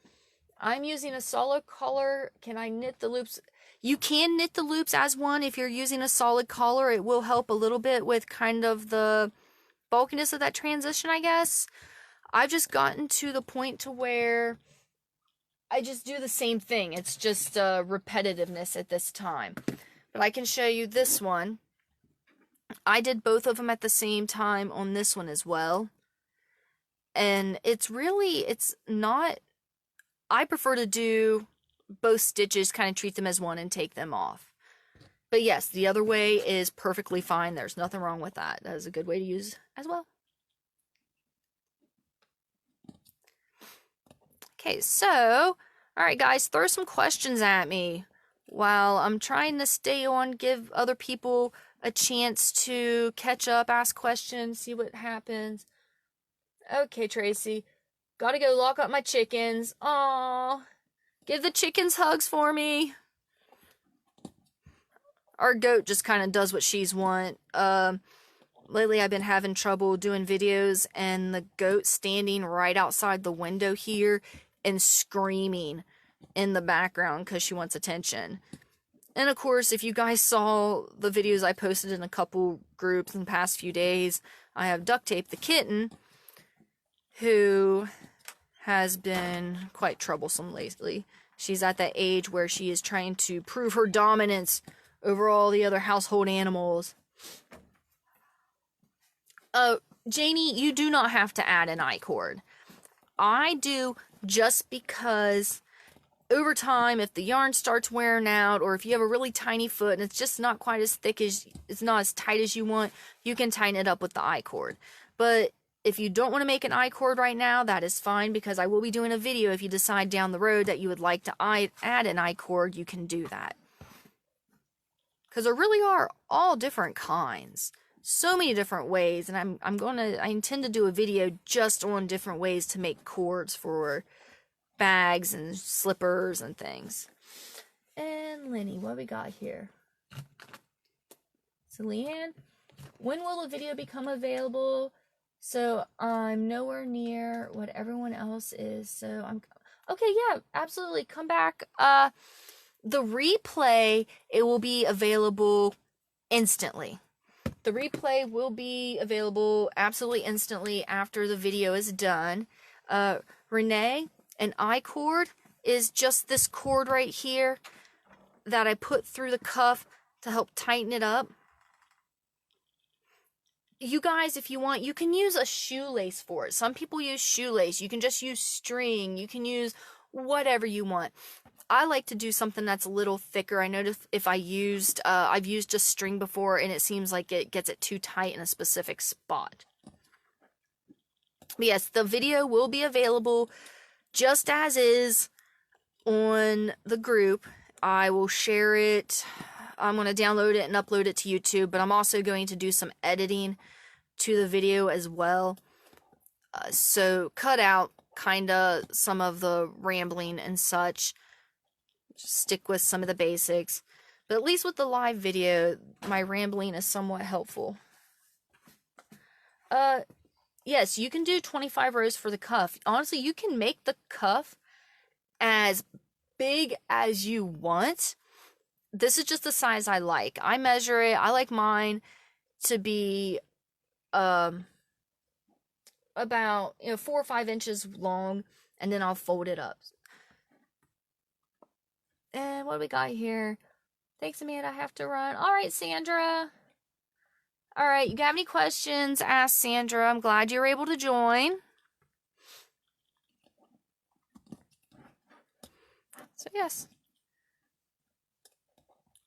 I'm using a solid color. Can I knit the loops? You can knit the loops as one if you're using a solid collar. It will help a little bit with kind of the bulkiness of that transition, I guess. I've just gotten to the point to where I just do the same thing. It's just repetitiveness at this time. But I can show you this one. I did both of them at the same time on this one as well. And it's not, I prefer to do both stitches, kind of treat them as one and take them off. But yes, the other way is perfectly fine. There's nothing wrong with that. That is a good way to use as well. Okay, so, alright guys, throw some questions at me while I'm trying to stay on, give other people a chance to catch up, ask questions, see what happens. Okay, Tracy. Gotta go lock up my chickens. Aww. Give the chickens hugs for me. Our goat just kind of does what she's want. Lately I've been having trouble doing videos, and the goat standing right outside the window here and screaming in the background because she wants attention. And of course, if you guys saw the videos I posted in a couple groups in the past few days, I have Duct Tape the kitten, who has been quite troublesome lately. She's at that age where she is trying to prove her dominance over all the other household animals. Janie, you do not have to add an I chord. I do just because over time, if the yarn starts wearing out, or if you have a really tiny foot and it's just not quite as thick as, it's not as tight as you want, you can tighten it up with the I chord. But if you don't want to make an I chord right now, that is fine, because I will be doing a video. If you decide down the road that you would like to add an I chord, you can do that. Because there really are all different kinds. So many different ways, and I intend to do a video just on different ways to make cords for bags and slippers and things. And Lenny, what we got here? So Leanne, when will a video become available? So I'm nowhere near what everyone else is. So I'm okay. Yeah, absolutely. Come back. The replay, it will be available instantly. The replay will be available absolutely instantly after the video is done. Renee, an I chord is just this cord right here that I put through the cuff to help tighten it up. You guys, if you want, you can use a shoelace for it. Some people use shoelace. You can just use string. You can use whatever you want. I like to do something that's a little thicker. I noticed if I've used just string before, and it seems like it gets it too tight in a specific spot. But yes, the video will be available just as is on the group. I will share it. I'm going to download it and upload it to YouTube, but I'm also going to do some editing to the video as well. So cut out kind of some of the rambling and such. Just stick with some of the basics. But at least with the live video, my rambling is somewhat helpful. Yes, you can do 25 rows for the cuff. Honestly, you can make the cuff as big as you want. This is just the size I like. I measure it. I like mine to be about 4 or 5 inches long, and then I'll fold it up. And what do we got here? Thanks, Amanda. I have to run. All right, Sandra. All right, you got any questions? Ask Sandra. I'm glad you were able to join. So, yes.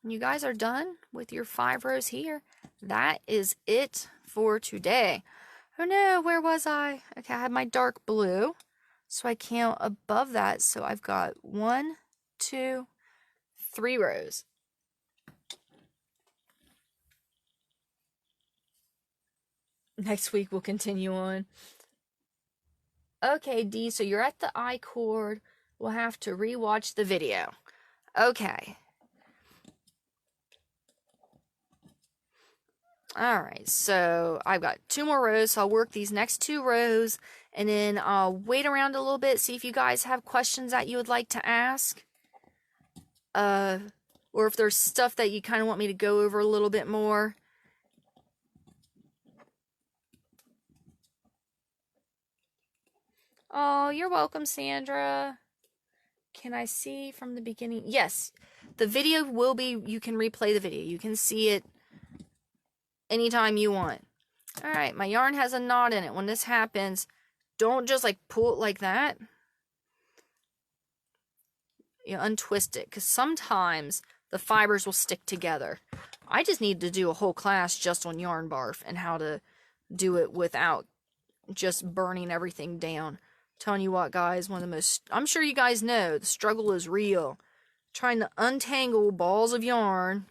When you guys are done with your 5 rows here, that is it for today. Oh no, where was I? Okay, I had my dark blue. So I count above that. So I've got 1, 2, 3 rows. Next week we'll continue on. Okay, Dee, so you're at the I chord. We'll have to rewatch the video. Okay. Alright, so I've got 2 more rows, so I'll work these next 2 rows, and then I'll wait around a little bit, see if you guys have questions that you would like to ask. Or if there's stuff that you kind of want me to go over a little bit more. Oh, you're welcome, Sandra. Can I see from the beginning? Yes, the video will be, you can replay the video. You can see it anytime you want. Alright, my yarn has a knot in it. When this happens, don't just like pull it like that. You untwist it, because sometimes the fibers will stick together. I just need to do a whole class just on yarn barf and how to do it without just burning everything down. Telling you what, guys, one of the most, I'm sure you guys know, the struggle is real. Trying to untangle balls of yarn,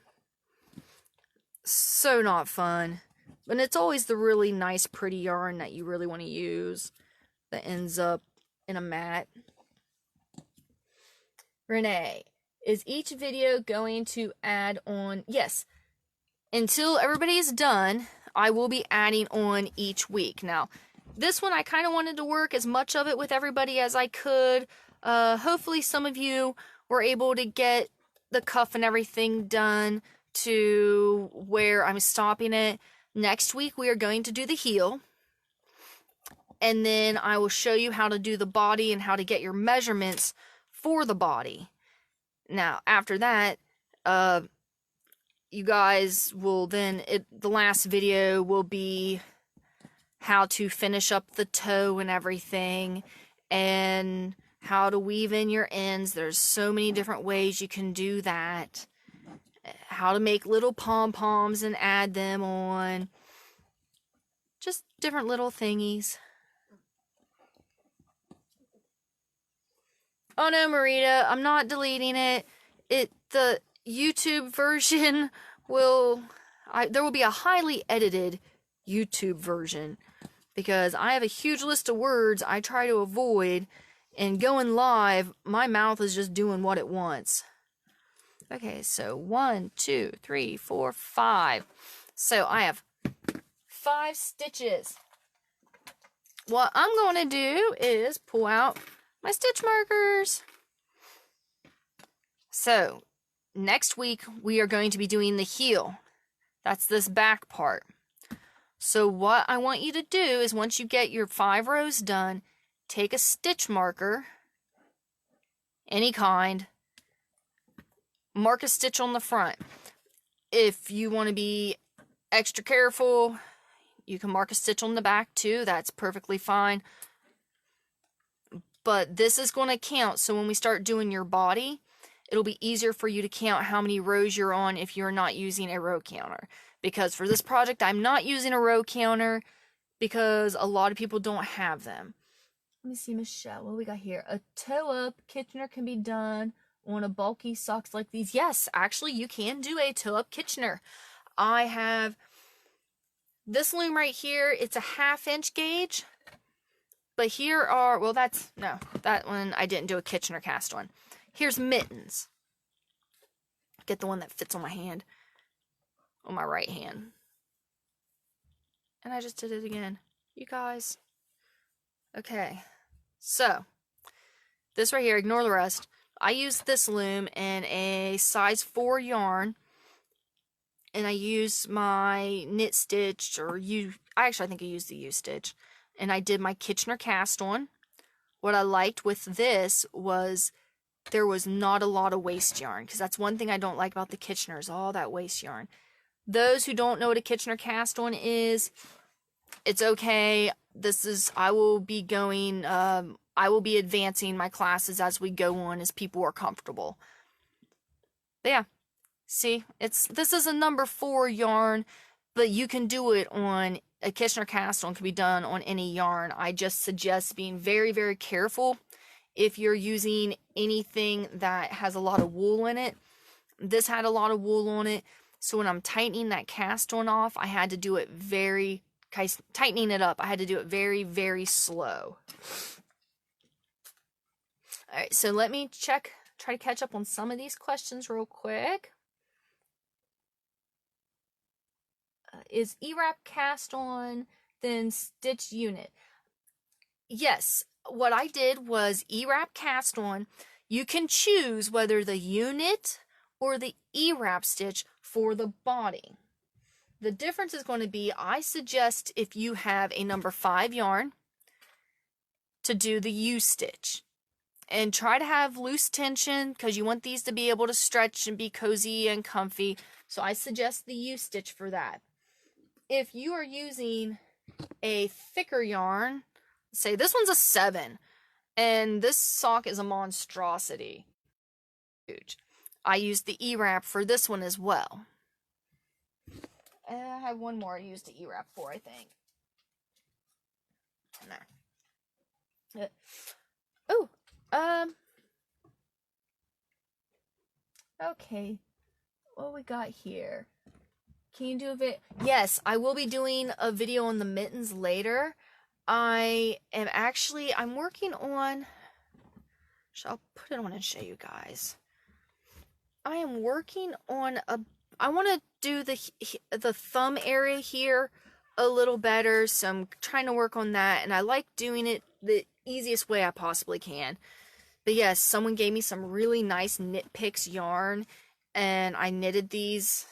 so not fun. But it's always the really nice, pretty yarn that you really want to use that ends up in a mat. Renee, is each video going to add on? Yes. Until everybody is done, I will be adding on each week. Now, this one I kind of wanted to work as much of it with everybody as I could. Hopefully some of you were able to get the cuff and everything done to where I'm stopping it. Next week we are going to do the heel. And then I will show you how to do the body and how to get your measurements for the body. Now, after that, you guys will then, the last video will be how to finish up the toe and everything, and how to weave in your ends. There's so many different ways you can do that. How to make little pom-poms and add them on. Just different little thingies. Oh no, Marita, I'm not deleting it. The YouTube version will, there will be a highly edited YouTube version, because I have a huge list of words I try to avoid, and going live, my mouth is just doing what it wants. Okay, so 1, 2, 3, 4, 5. So I have 5 stitches. What I'm going to do is pull out my stitch markers. So next week we are going to be doing the heel. That's this back part. So what I want you to do is, once you get your 5 rows done, take a stitch marker, any kind, mark a stitch on the front. If you want to be extra careful, you can mark a stitch on the back too. That's perfectly fine. But this is going to count, so when we start doing your body, it'll be easier for you to count how many rows you're on if you're not using a row counter. Because for this project, I'm not using a row counter because a lot of people don't have them. Let me see, Michelle, what do we got here? A toe-up Kitchener can be done on a bulky socks like these. Yes, actually, you can do a toe-up Kitchener. I have this loom right here. It's a 1/2 inch gauge. But here are, well, that one, I didn't do a Kitchener cast one. Here's Mittens. get the one that fits on my hand, on my right hand. And I just did it again, you guys. Okay, so this right here, ignore the rest. I used this loom in a size 4 yarn, and I used my knit stitch, or I think I used the U-stitch, and I did my Kitchener cast on. What I liked with this was there was not a lot of waste yarn, because that's one thing I don't like about the Kitchener is all that waste yarn. Those who don't know what a Kitchener cast on is, it's okay. I will be advancing my classes as we go on, as people are comfortable. But yeah, see, this is a number 4 yarn, but you can do it on a Kitchener cast on, can be done on any yarn. I just suggest being very, very careful if you're using anything that has a lot of wool in it. This had a lot of wool on it, so when I'm tightening that cast on off, I had to do it tightening it up, I had to do it very, very slow. Alright, so let me try to catch up on some of these questions real quick. Is E-wrap cast on, then stitch unit? Yes, what I did was E-wrap cast on. You can choose whether the unit or the E-wrap stitch for the body. The difference is going to be, I suggest if you have a number 5 yarn to do the U-stitch. And try to have loose tension, because you want these to be able to stretch and be cozy and comfy. So I suggest the U-stitch for that. If you are using a thicker yarn, say this one's a 7, and this sock is a monstrosity. Huge. I used the E-wrap for this one as well. I have one more I used the E-wrap for, I think. There. Okay. What we got here? Can you do a bit? Yes, I will be doing a video on the mittens later. I'm working on, I'll put it on and show you guys. I am working on I want to do the thumb area here a little better, so I'm trying to work on that, and I like doing it the easiest way I possibly can. But yes, someone gave me some really nice Knit Picks yarn, and I knitted these,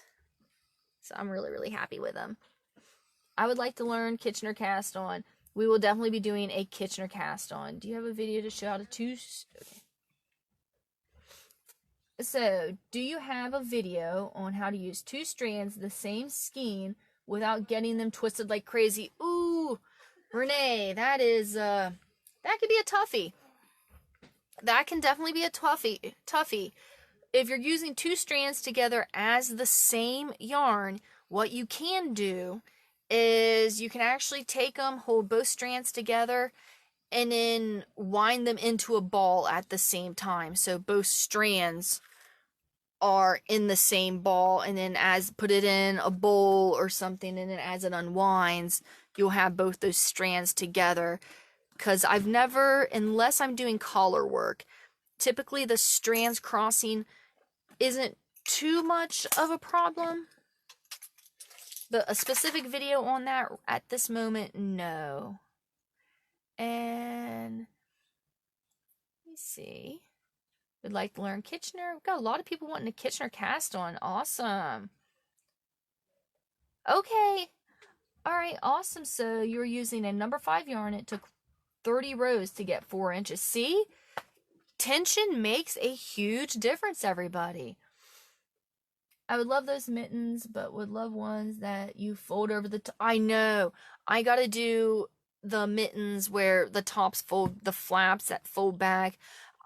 so I'm really, really happy with them. I would like to learn Kitchener cast on. We will definitely be doing a Kitchener cast on. Do you have a video to show how to okay. So, do you have a video on how to use 2 strands of the same skein without getting them twisted like crazy? Ooh, Renee, that could be a toughie. That can definitely be a toughie. If you're using 2 strands together as the same yarn, what you can do is you can actually take them, hold both strands together, and then wind them into a ball at the same time. So both strands are in the same ball, and then put it in a bowl or something, and then as it unwinds, you'll have both those strands together. Because I've never, unless I'm doing collar work, typically the strands crossing isn't too much of a problem. But a specific video on that at this moment, no. And let me see. Would like to learn Kitchener. We've got a lot of people wanting a Kitchener cast on. Awesome. Okay. Alright, awesome. So you were using a number 5 yarn. It took 30 rows to get 4 inches. See? Tension makes a huge difference, everybody. I would love those mittens, but would love ones that you fold over the top. I know. I gotta do the mittens where the tops fold, the flaps that fold back.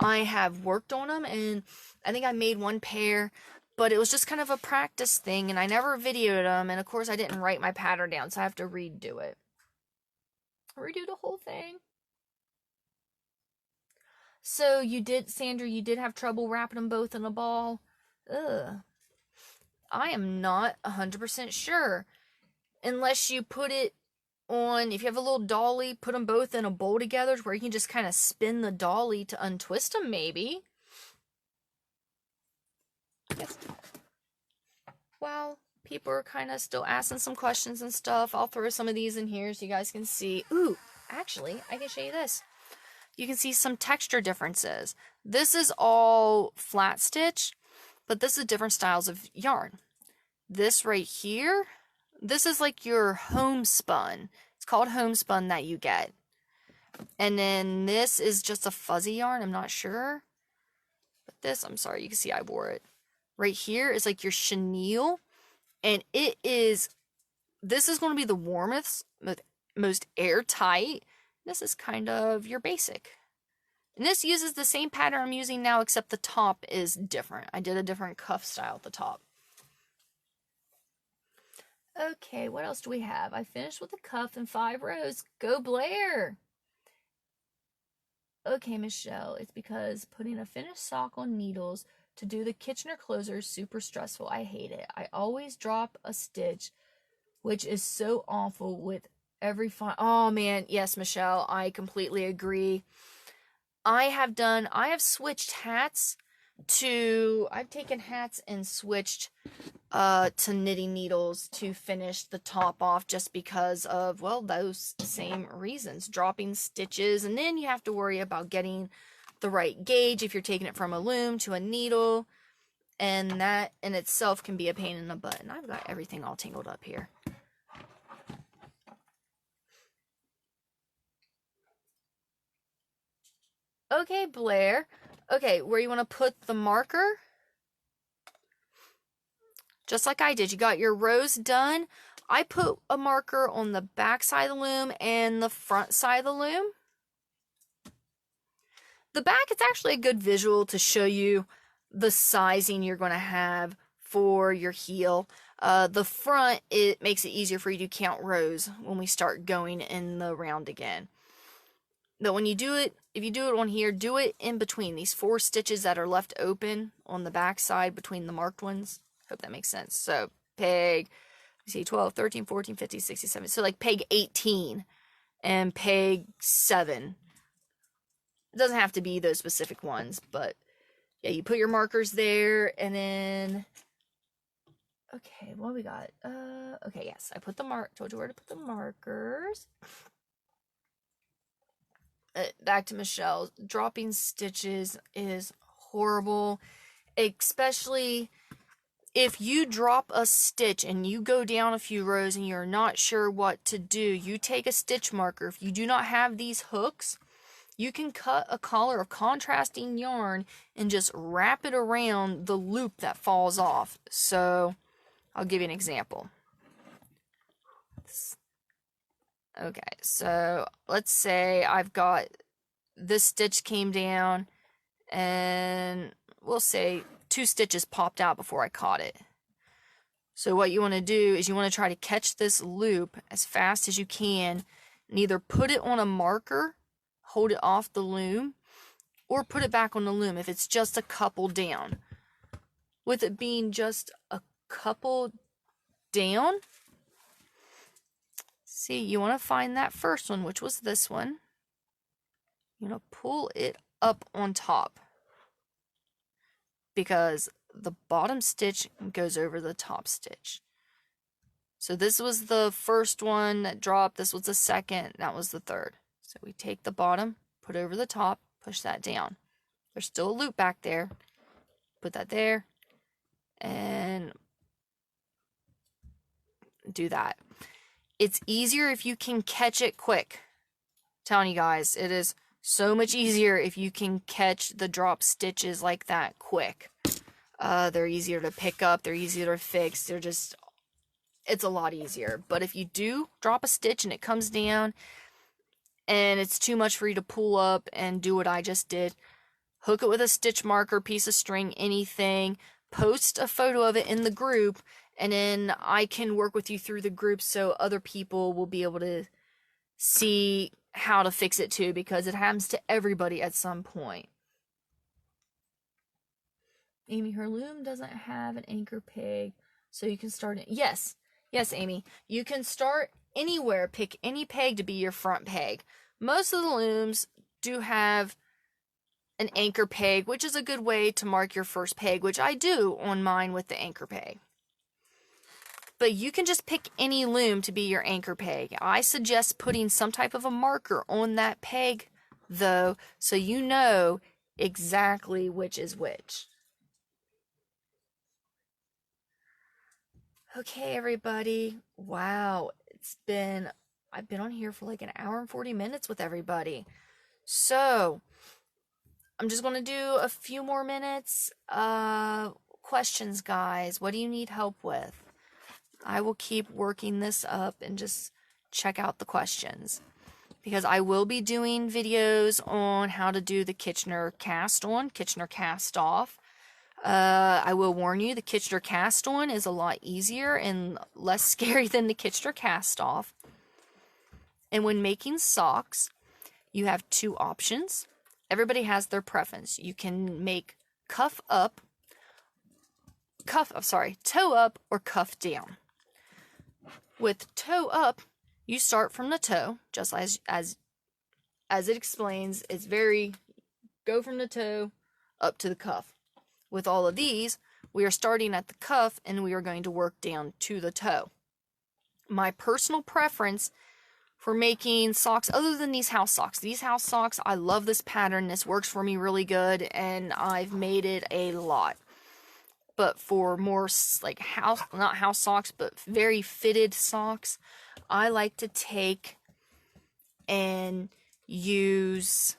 I have worked on them, and I think I made 1 pair, but it was just kind of a practice thing, and I never videoed them, and of course I didn't write my pattern down, so I have to redo it. Redo the whole thing. So you did, Sandra, you did have trouble wrapping them both in a ball? Ugh. I am not 100% sure. Unless you put it on, if you have a little dolly, put them both in a bowl together where you can just kind of spin the dolly to untwist them, maybe. Yes. while people are kind of still asking some questions and stuff, I'll throw some of these in here so you guys can see. Ooh, actually, I can show you this. You can see some texture differences. This is all flat stitch, but this is different styles of yarn. This right here, this is like your homespun. It's called homespun that you get. And then this is just a fuzzy yarn, I'm not sure. But this, I'm sorry, you can see I wore it. Right here is like your chenille. And it is, this is going to be the warmest, most airtight. This is kind of your basic. And this uses the same pattern I'm using now, except the top is different. I did a different cuff style at the top. Okay, what else do we have? I finished with the cuff in 5 rows. Go Blair! Okay, Michelle, it's because putting a finished sock on needles to do the Kitchener closer is super stressful. I hate it. I always drop a stitch, which is so awful with every oh man, yes, Michelle, I completely agree. I have switched hats to, I've taken hats and switched to knitting needles to finish the top off just because of, well, those same reasons. Dropping stitches, and then you have to worry about getting the right gauge if you're taking it from a loom to a needle, and that in itself can be a pain in the butt. And I've got everything all tangled up here. Okay, Blair. Okay, where you want to put the marker? Just like I did. You got your rows done. I put a marker on the back side of the loom and the front side of the loom. The back, it's actually a good visual to show you the sizing you're going to have for your heel. The front, it makes it easier for you to count rows when we start going in the round again. But when you do it, if you do it on here, do it in between these 4 stitches that are left open on the back side between the marked ones. Hope that makes sense. So peg, you see 12, 13, 14, 15, 16, 17. So like peg 18 and peg 7. It doesn't have to be those specific ones, but yeah, you put your markers there, and then, okay, what we got? Okay, yes, I put the told you where to put the markers. Back to Michelle, dropping stitches is horrible, especially if you drop a stitch and you go down a few rows and you're not sure what to do. You take a stitch marker. If you do not have these hooks, you can cut a collar of contrasting yarn and just wrap it around the loop that falls off. So I'll give you an example. Okay, so let's say I've got this stitch came down, and we'll say 2 stitches popped out before I caught it. So what you want to do is you want to try to catch this loop as fast as you can, and either put it on a marker, hold it off the loom, or put it back on the loom if it's just a couple down. With it being just a couple down, see, you want to find that first one, which was this one. You want to pull it up on top, because the bottom stitch goes over the top stitch. So this was the first one that dropped, this was the second, that was the third. So we take the bottom, put over the top, push that down. There's still a loop back there. Put that there, and do that. It's easier if you can catch it quick. I'm telling you guys, it is so much easier if you can catch the drop stitches like that quick. They're easier to pick up, they're easier to fix, they're just, it's a lot easier. But if you do drop a stitch and it comes down and it's too much for you to pull up and do what I just did, hook it with a stitch marker, piece of string, anything, post a photo of it in the group, and then I can work with you through the group so other people will be able to see how to fix it too, because it happens to everybody at some point. Amy, her loom doesn't have an anchor peg, so you can start it. Yes, Amy, you can start anywhere. Pick any peg to be your front peg. Most of the looms do have an anchor peg, which is a good way to mark your first peg, which I do on mine with the anchor peg. But you can just pick any loom to be your anchor peg. I suggest putting some type of a marker on that peg, though, so you know exactly which is which. Okay, everybody. Wow, I've been on here for like an hour and 40 minutes with everybody. So, I'm just going to do a few more minutes. Questions, guys. What do you need help with? I will keep working this up and just check out the questions. Because I will be doing videos on how to do the Kitchener cast on, Kitchener cast off. I will warn you, the Kitchener cast on is a lot easier and less scary than the Kitchener cast off. And when making socks, you have two options. Everybody has their preference. You can make toe up or cuff down. With toe up, you start from the toe, just as it explains. It's go from the toe up to the cuff. With all of these, we are starting at the cuff and we are going to work down to the toe. My personal preference for making socks, other than these house socks, I love this pattern. This works for me really good, and I've made it a lot. But for more like not house socks, but very fitted socks, I like to take and use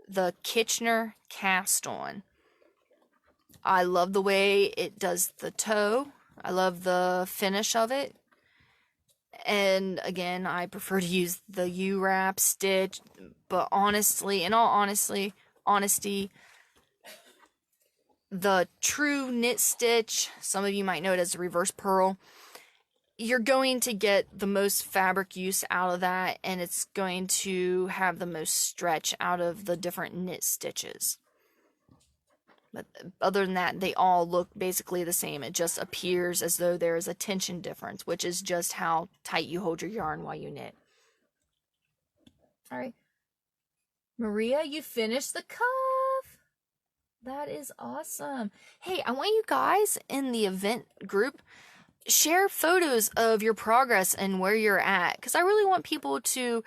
the Kitchener cast on. I love the way it does the toe. I love the finish of it. And again, I prefer to use the U-wrap stitch, but honestly, in all honesty, the true knit stitch, some of you might know it as a reverse purl, you're going to get the most fabric use out of that, and it's going to have the most stretch out of the different knit stitches. But other than that, they all look basically the same. It just appears as though there is a tension difference, which is just how tight you hold your yarn while you knit. All right. Maria, you finished the cuff. That is awesome. Hey, I want you guys in the event group, share photos of your progress and where you're at, because I really want people to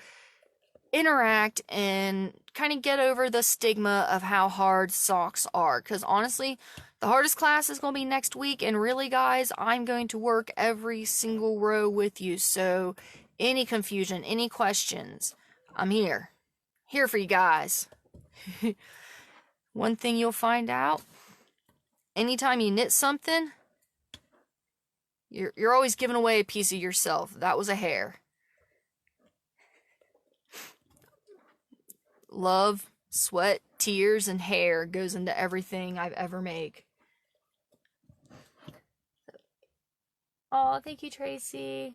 interact and kind of get over the stigma of how hard socks are, because honestly, the hardest class is going to be next week, and really, guys, I'm going to work every single row with you, so any confusion, any questions, I'm here for you guys. One thing you'll find out, anytime you knit something, you're always giving away a piece of yourself. That was a hair. Love, sweat, tears, and hair goes into everything I've ever made. Oh, thank you, Tracy.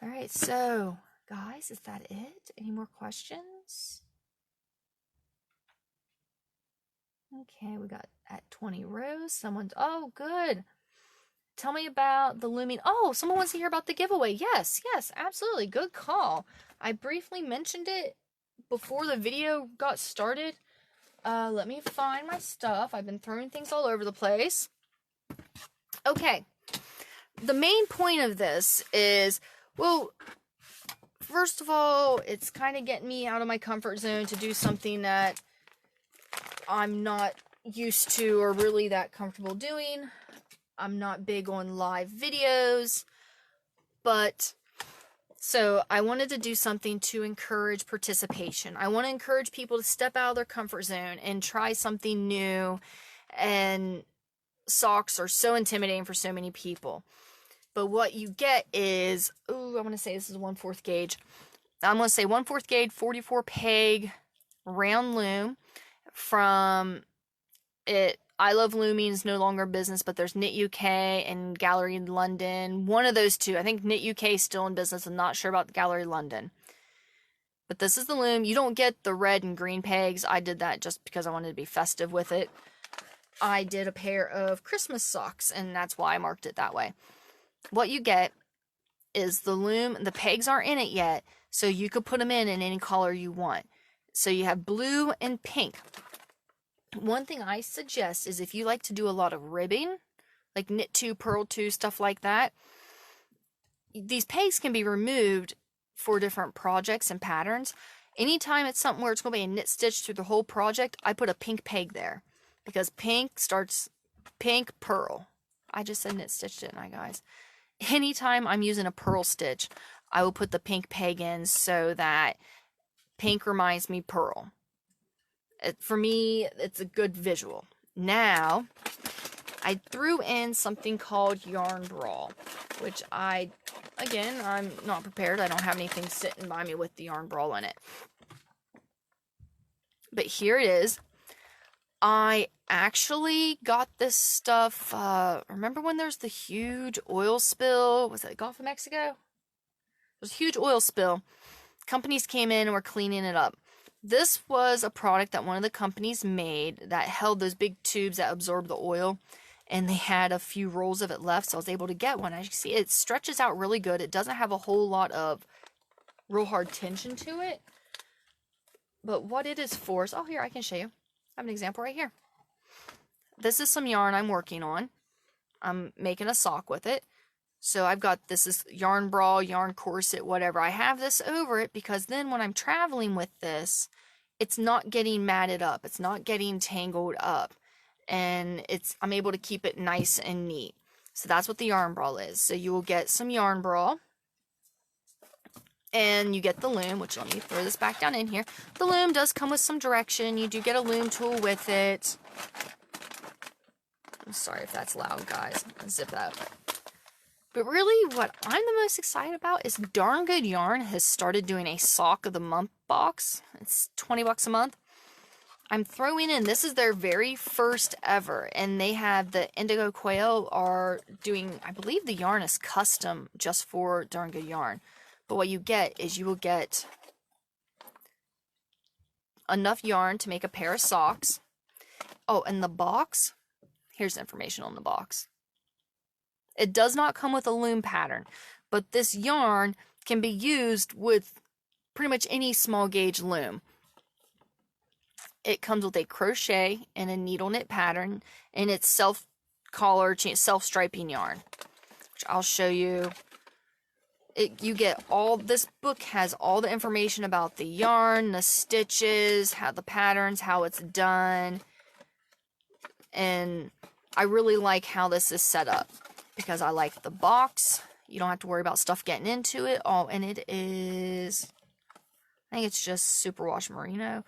All right, so, guys, is that it? Any more questions? Okay, we got at 20 rows. Oh, good. Tell me about the looming. Oh, someone wants to hear about the giveaway. Yes, absolutely. Good call. I briefly mentioned it before the video got started. Let me find my stuff. I've been throwing things all over the place. Okay. The main point of this is, well, first of all, it's kind of getting me out of my comfort zone to do something that I'm not used to or really that comfortable doing. I'm not big on live videos, but so I wanted to do something to encourage participation. I want to encourage people to step out of their comfort zone and try something new, and socks are so intimidating for so many people. But what you get is, I want to say this is 1/4 gauge. I'm going to say 1/4 gauge, 44 peg round loom from it. I Love Looming is no longer in business, but there's Knit UK and Gallery London. One of those two. I think Knit UK is still in business. I'm not sure about the Gallery London. But this is the loom. You don't get the red and green pegs. I did that just because I wanted to be festive with it. I did a pair of Christmas socks, and that's why I marked it that way. What you get is the loom. The pegs aren't in it yet, so you could put them in any color you want. So you have blue and pink. One thing I suggest is if you like to do a lot of ribbing, like knit 2, purl 2, stuff like that, these pegs can be removed for different projects and patterns. Anytime it's something where it's going to be a knit stitch through the whole project, I put a pink peg there, because pink starts pink pearl. I just said knit stitch, didn't I, guys? Anytime I'm using a purl stitch, I will put the pink peg in so that pink reminds me pearl. For me, it's a good visual. Now, I threw in something called yarn brawl, which again, I'm not prepared. I don't have anything sitting by me with the yarn brawl in it. But here it is. I actually got this stuff, remember when there's the huge oil spill? Was it Gulf of Mexico? There was a huge oil spill. Companies came in and were cleaning it up. This was a product that one of the companies made that held those big tubes that absorb the oil, and they had a few rolls of it left, so I was able to get one. As you can see, it stretches out really good. It doesn't have a whole lot of real hard tension to it. But what it is for is, oh, here, I can show you. I have an example right here. This is some yarn I'm working on. I'm making a sock with it. So I've got this is yarn brawl, yarn corset, whatever. I have this over it because then when I'm traveling with this, it's not getting matted up. It's not getting tangled up. And I'm able to keep it nice and neat. So that's what the yarn brawl is. So you will get some yarn brawl. And you get the loom, which let me throw this back down in here. The loom does come with some direction. You do get a loom tool with it. I'm sorry if that's loud, guys. Zip that up. But really, what I'm the most excited about is Darn Good Yarn has started doing a Sock of the Month box. It's $20 a month. I'm throwing in, this is their very first ever, and they have the Indigo Quail are doing, I believe the yarn is custom just for Darn Good Yarn. But what you get is you will get enough yarn to make a pair of socks. Oh, and the box, here's the information on the box. It does not come with a loom pattern, but this yarn can be used with pretty much any small gauge loom. It comes with a crochet and a needle knit pattern, and it's self-collar, self-striping yarn, which I'll show you. You get all, this book has all the information about the yarn, the stitches, how the patterns, how it's done, and I really like how this is set up. Because I like the box. You don't have to worry about stuff getting into it. Oh, and it is, I think it's just superwash merino.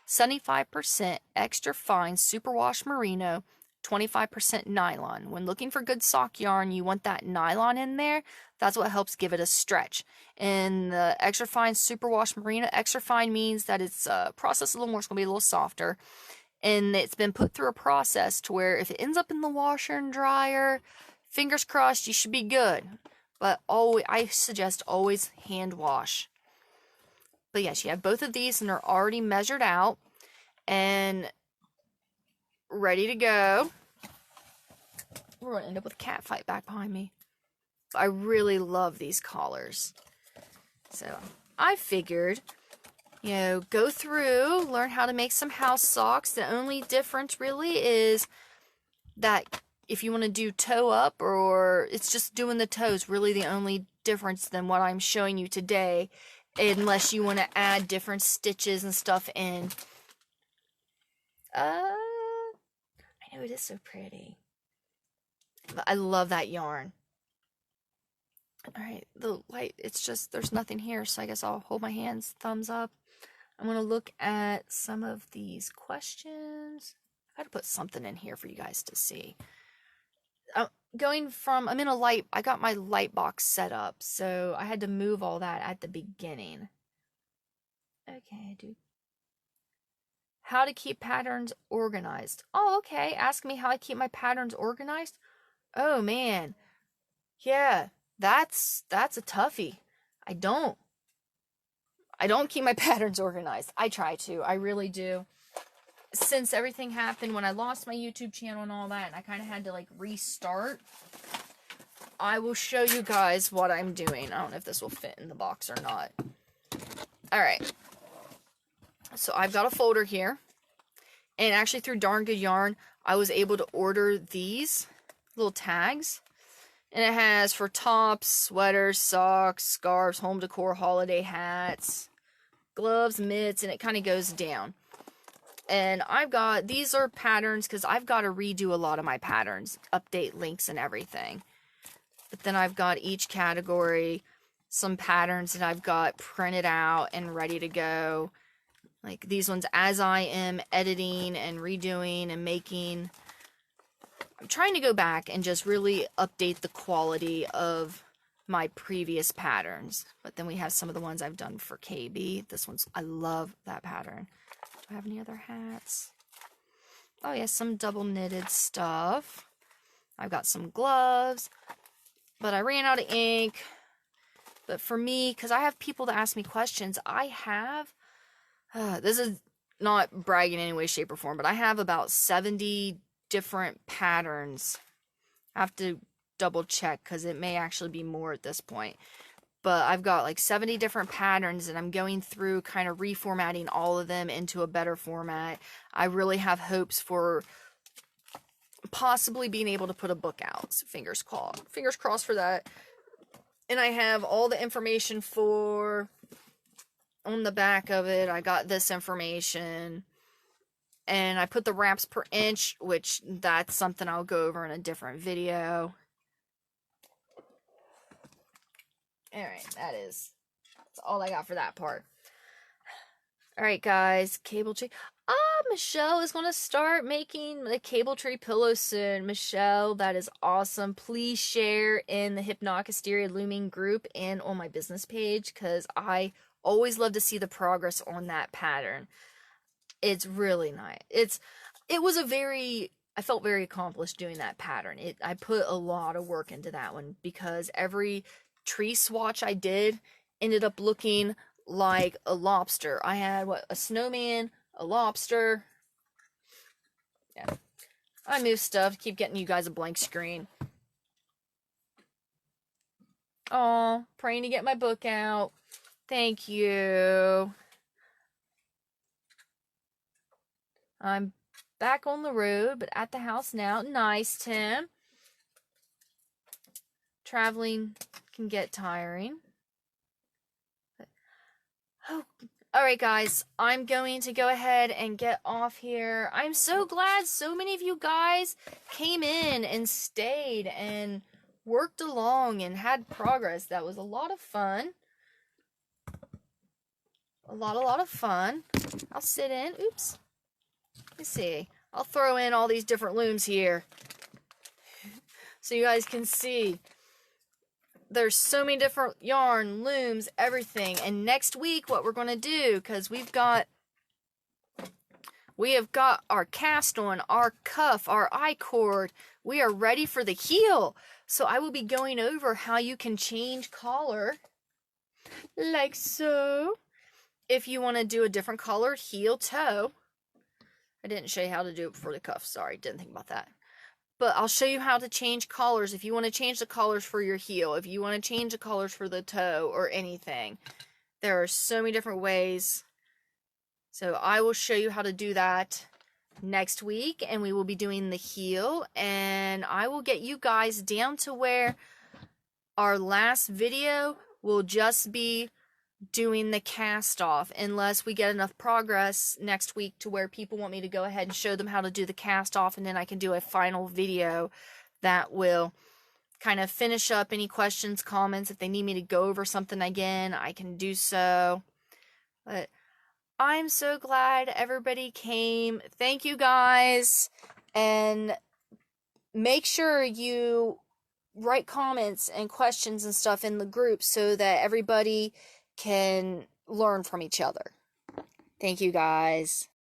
75% extra fine superwash merino, 25% nylon. When looking for good sock yarn, you want that nylon in there. That's what helps give it a stretch. And the extra fine superwash merino, extra fine means that it's processed a little more. It's going to be a little softer. And it's been put through a process to where if it ends up in the washer and dryer, fingers crossed, you should be good. But always, I suggest always hand wash. But yes, you have both of these and they're already measured out and ready to go. We're going to end up with a cat fight back behind me. I really love these collars. So I figured, go through, learn how to make some house socks. The only difference really is that if you want to do toe up, or it's just doing the toes, really the only difference than what I'm showing you today, unless you want to add different stitches and stuff in. I know it is so pretty. I love that yarn. Alright, the light, it's just, there's nothing here, so I guess I'll hold my hands, thumbs up. I'm going to look at some of these questions. I got to put something in here for you guys to see. I'm in a light, I got my light box set up, so I had to move all that at the beginning. Okay, I do. How to keep patterns organized. Oh, okay, ask me how I keep my patterns organized. Oh, man. Yeah, that's a toughie. I don't keep my patterns organized. I try to, I really do. Since everything happened when I lost my YouTube channel and all that, and I kind of had to like restart, I will show you guys what I'm doing. I don't know if this will fit in the box or not. Alright. So I've got a folder here. And actually through Darn Good Yarn, I was able to order these little tags. And it has for tops, sweaters, socks, scarves, home decor, holiday hats, gloves, mitts, and it kind of goes down. And I've got, these are patterns because I've got to redo a lot of my patterns, update links and everything. But then I've got each category, some patterns that I've got printed out and ready to go. Like these ones, as I am editing and redoing and making, I'm trying to go back and just really update the quality of my previous patterns. But then we have some of the ones I've done for KB. This one's, I love that pattern. Do I have any other hats? Oh yeah, some double knitted stuff. I've got some gloves, but I ran out of ink. But for me, because I have people that ask me questions, I have, this is not bragging in any way, shape, or form, but I have about 70 different patterns. I have to double check because it may actually be more at this point. But I've got like 70 different patterns and I'm going through kind of reformatting all of them into a better format. I really have hopes for possibly being able to put a book out. So fingers crossed for that. And I have all the information for, on the back of it, I got this information. And I put the wraps per inch, which that's something I'll go over in a different video. Alright, that's all I got for that part. Alright guys, cable tree. Michelle is going to start making the cable tree pillow soon. Michelle, that is awesome. Please share in the Hypnotic Hysteria looming group and on my business page, because I always love to see the progress on that pattern. It's really nice. I felt very accomplished doing that pattern. I put a lot of work into that one because every tree swatch I did ended up looking like a lobster. I had a snowman, a lobster. Yeah. I move stuff, keep getting you guys a blank screen. Oh, praying to get my book out. Thank you. I'm back on the road, but at the house now. Nice, Tim. Traveling can get tiring. Oh, alright guys, I'm going to go ahead and get off here. I'm so glad so many of you guys came in and stayed and worked along and had progress. That was a lot of fun. A lot of fun. I'll sit in. Oops. Let me see. I'll throw in all these different looms here so you guys can see. There's so many different yarn, looms, everything. And next week, what we're going to do, because we have got our cast on, our cuff, our I chord. We are ready for the heel. So I will be going over how you can change collar, like so. If you want to do a different color, heel, toe. I didn't show you how to do it before the cuff. Sorry, didn't think about that. But I'll show you how to change collars if you want to change the collars for your heel, if you want to change the collars for the toe or anything. There are so many different ways. So I will show you how to do that next week, and we will be doing the heel, and I will get you guys down to where our last video will just be doing the cast off, unless we get enough progress next week to where people want me to go ahead and show them how to do the cast off, and then I can do a final video that will kind of finish up any questions, comments. If they need me to go over something again, I can do so. But I'm so glad everybody came. Thank you guys, and make sure you write comments and questions and stuff in the group so that everybody can learn from each other. Thank you guys.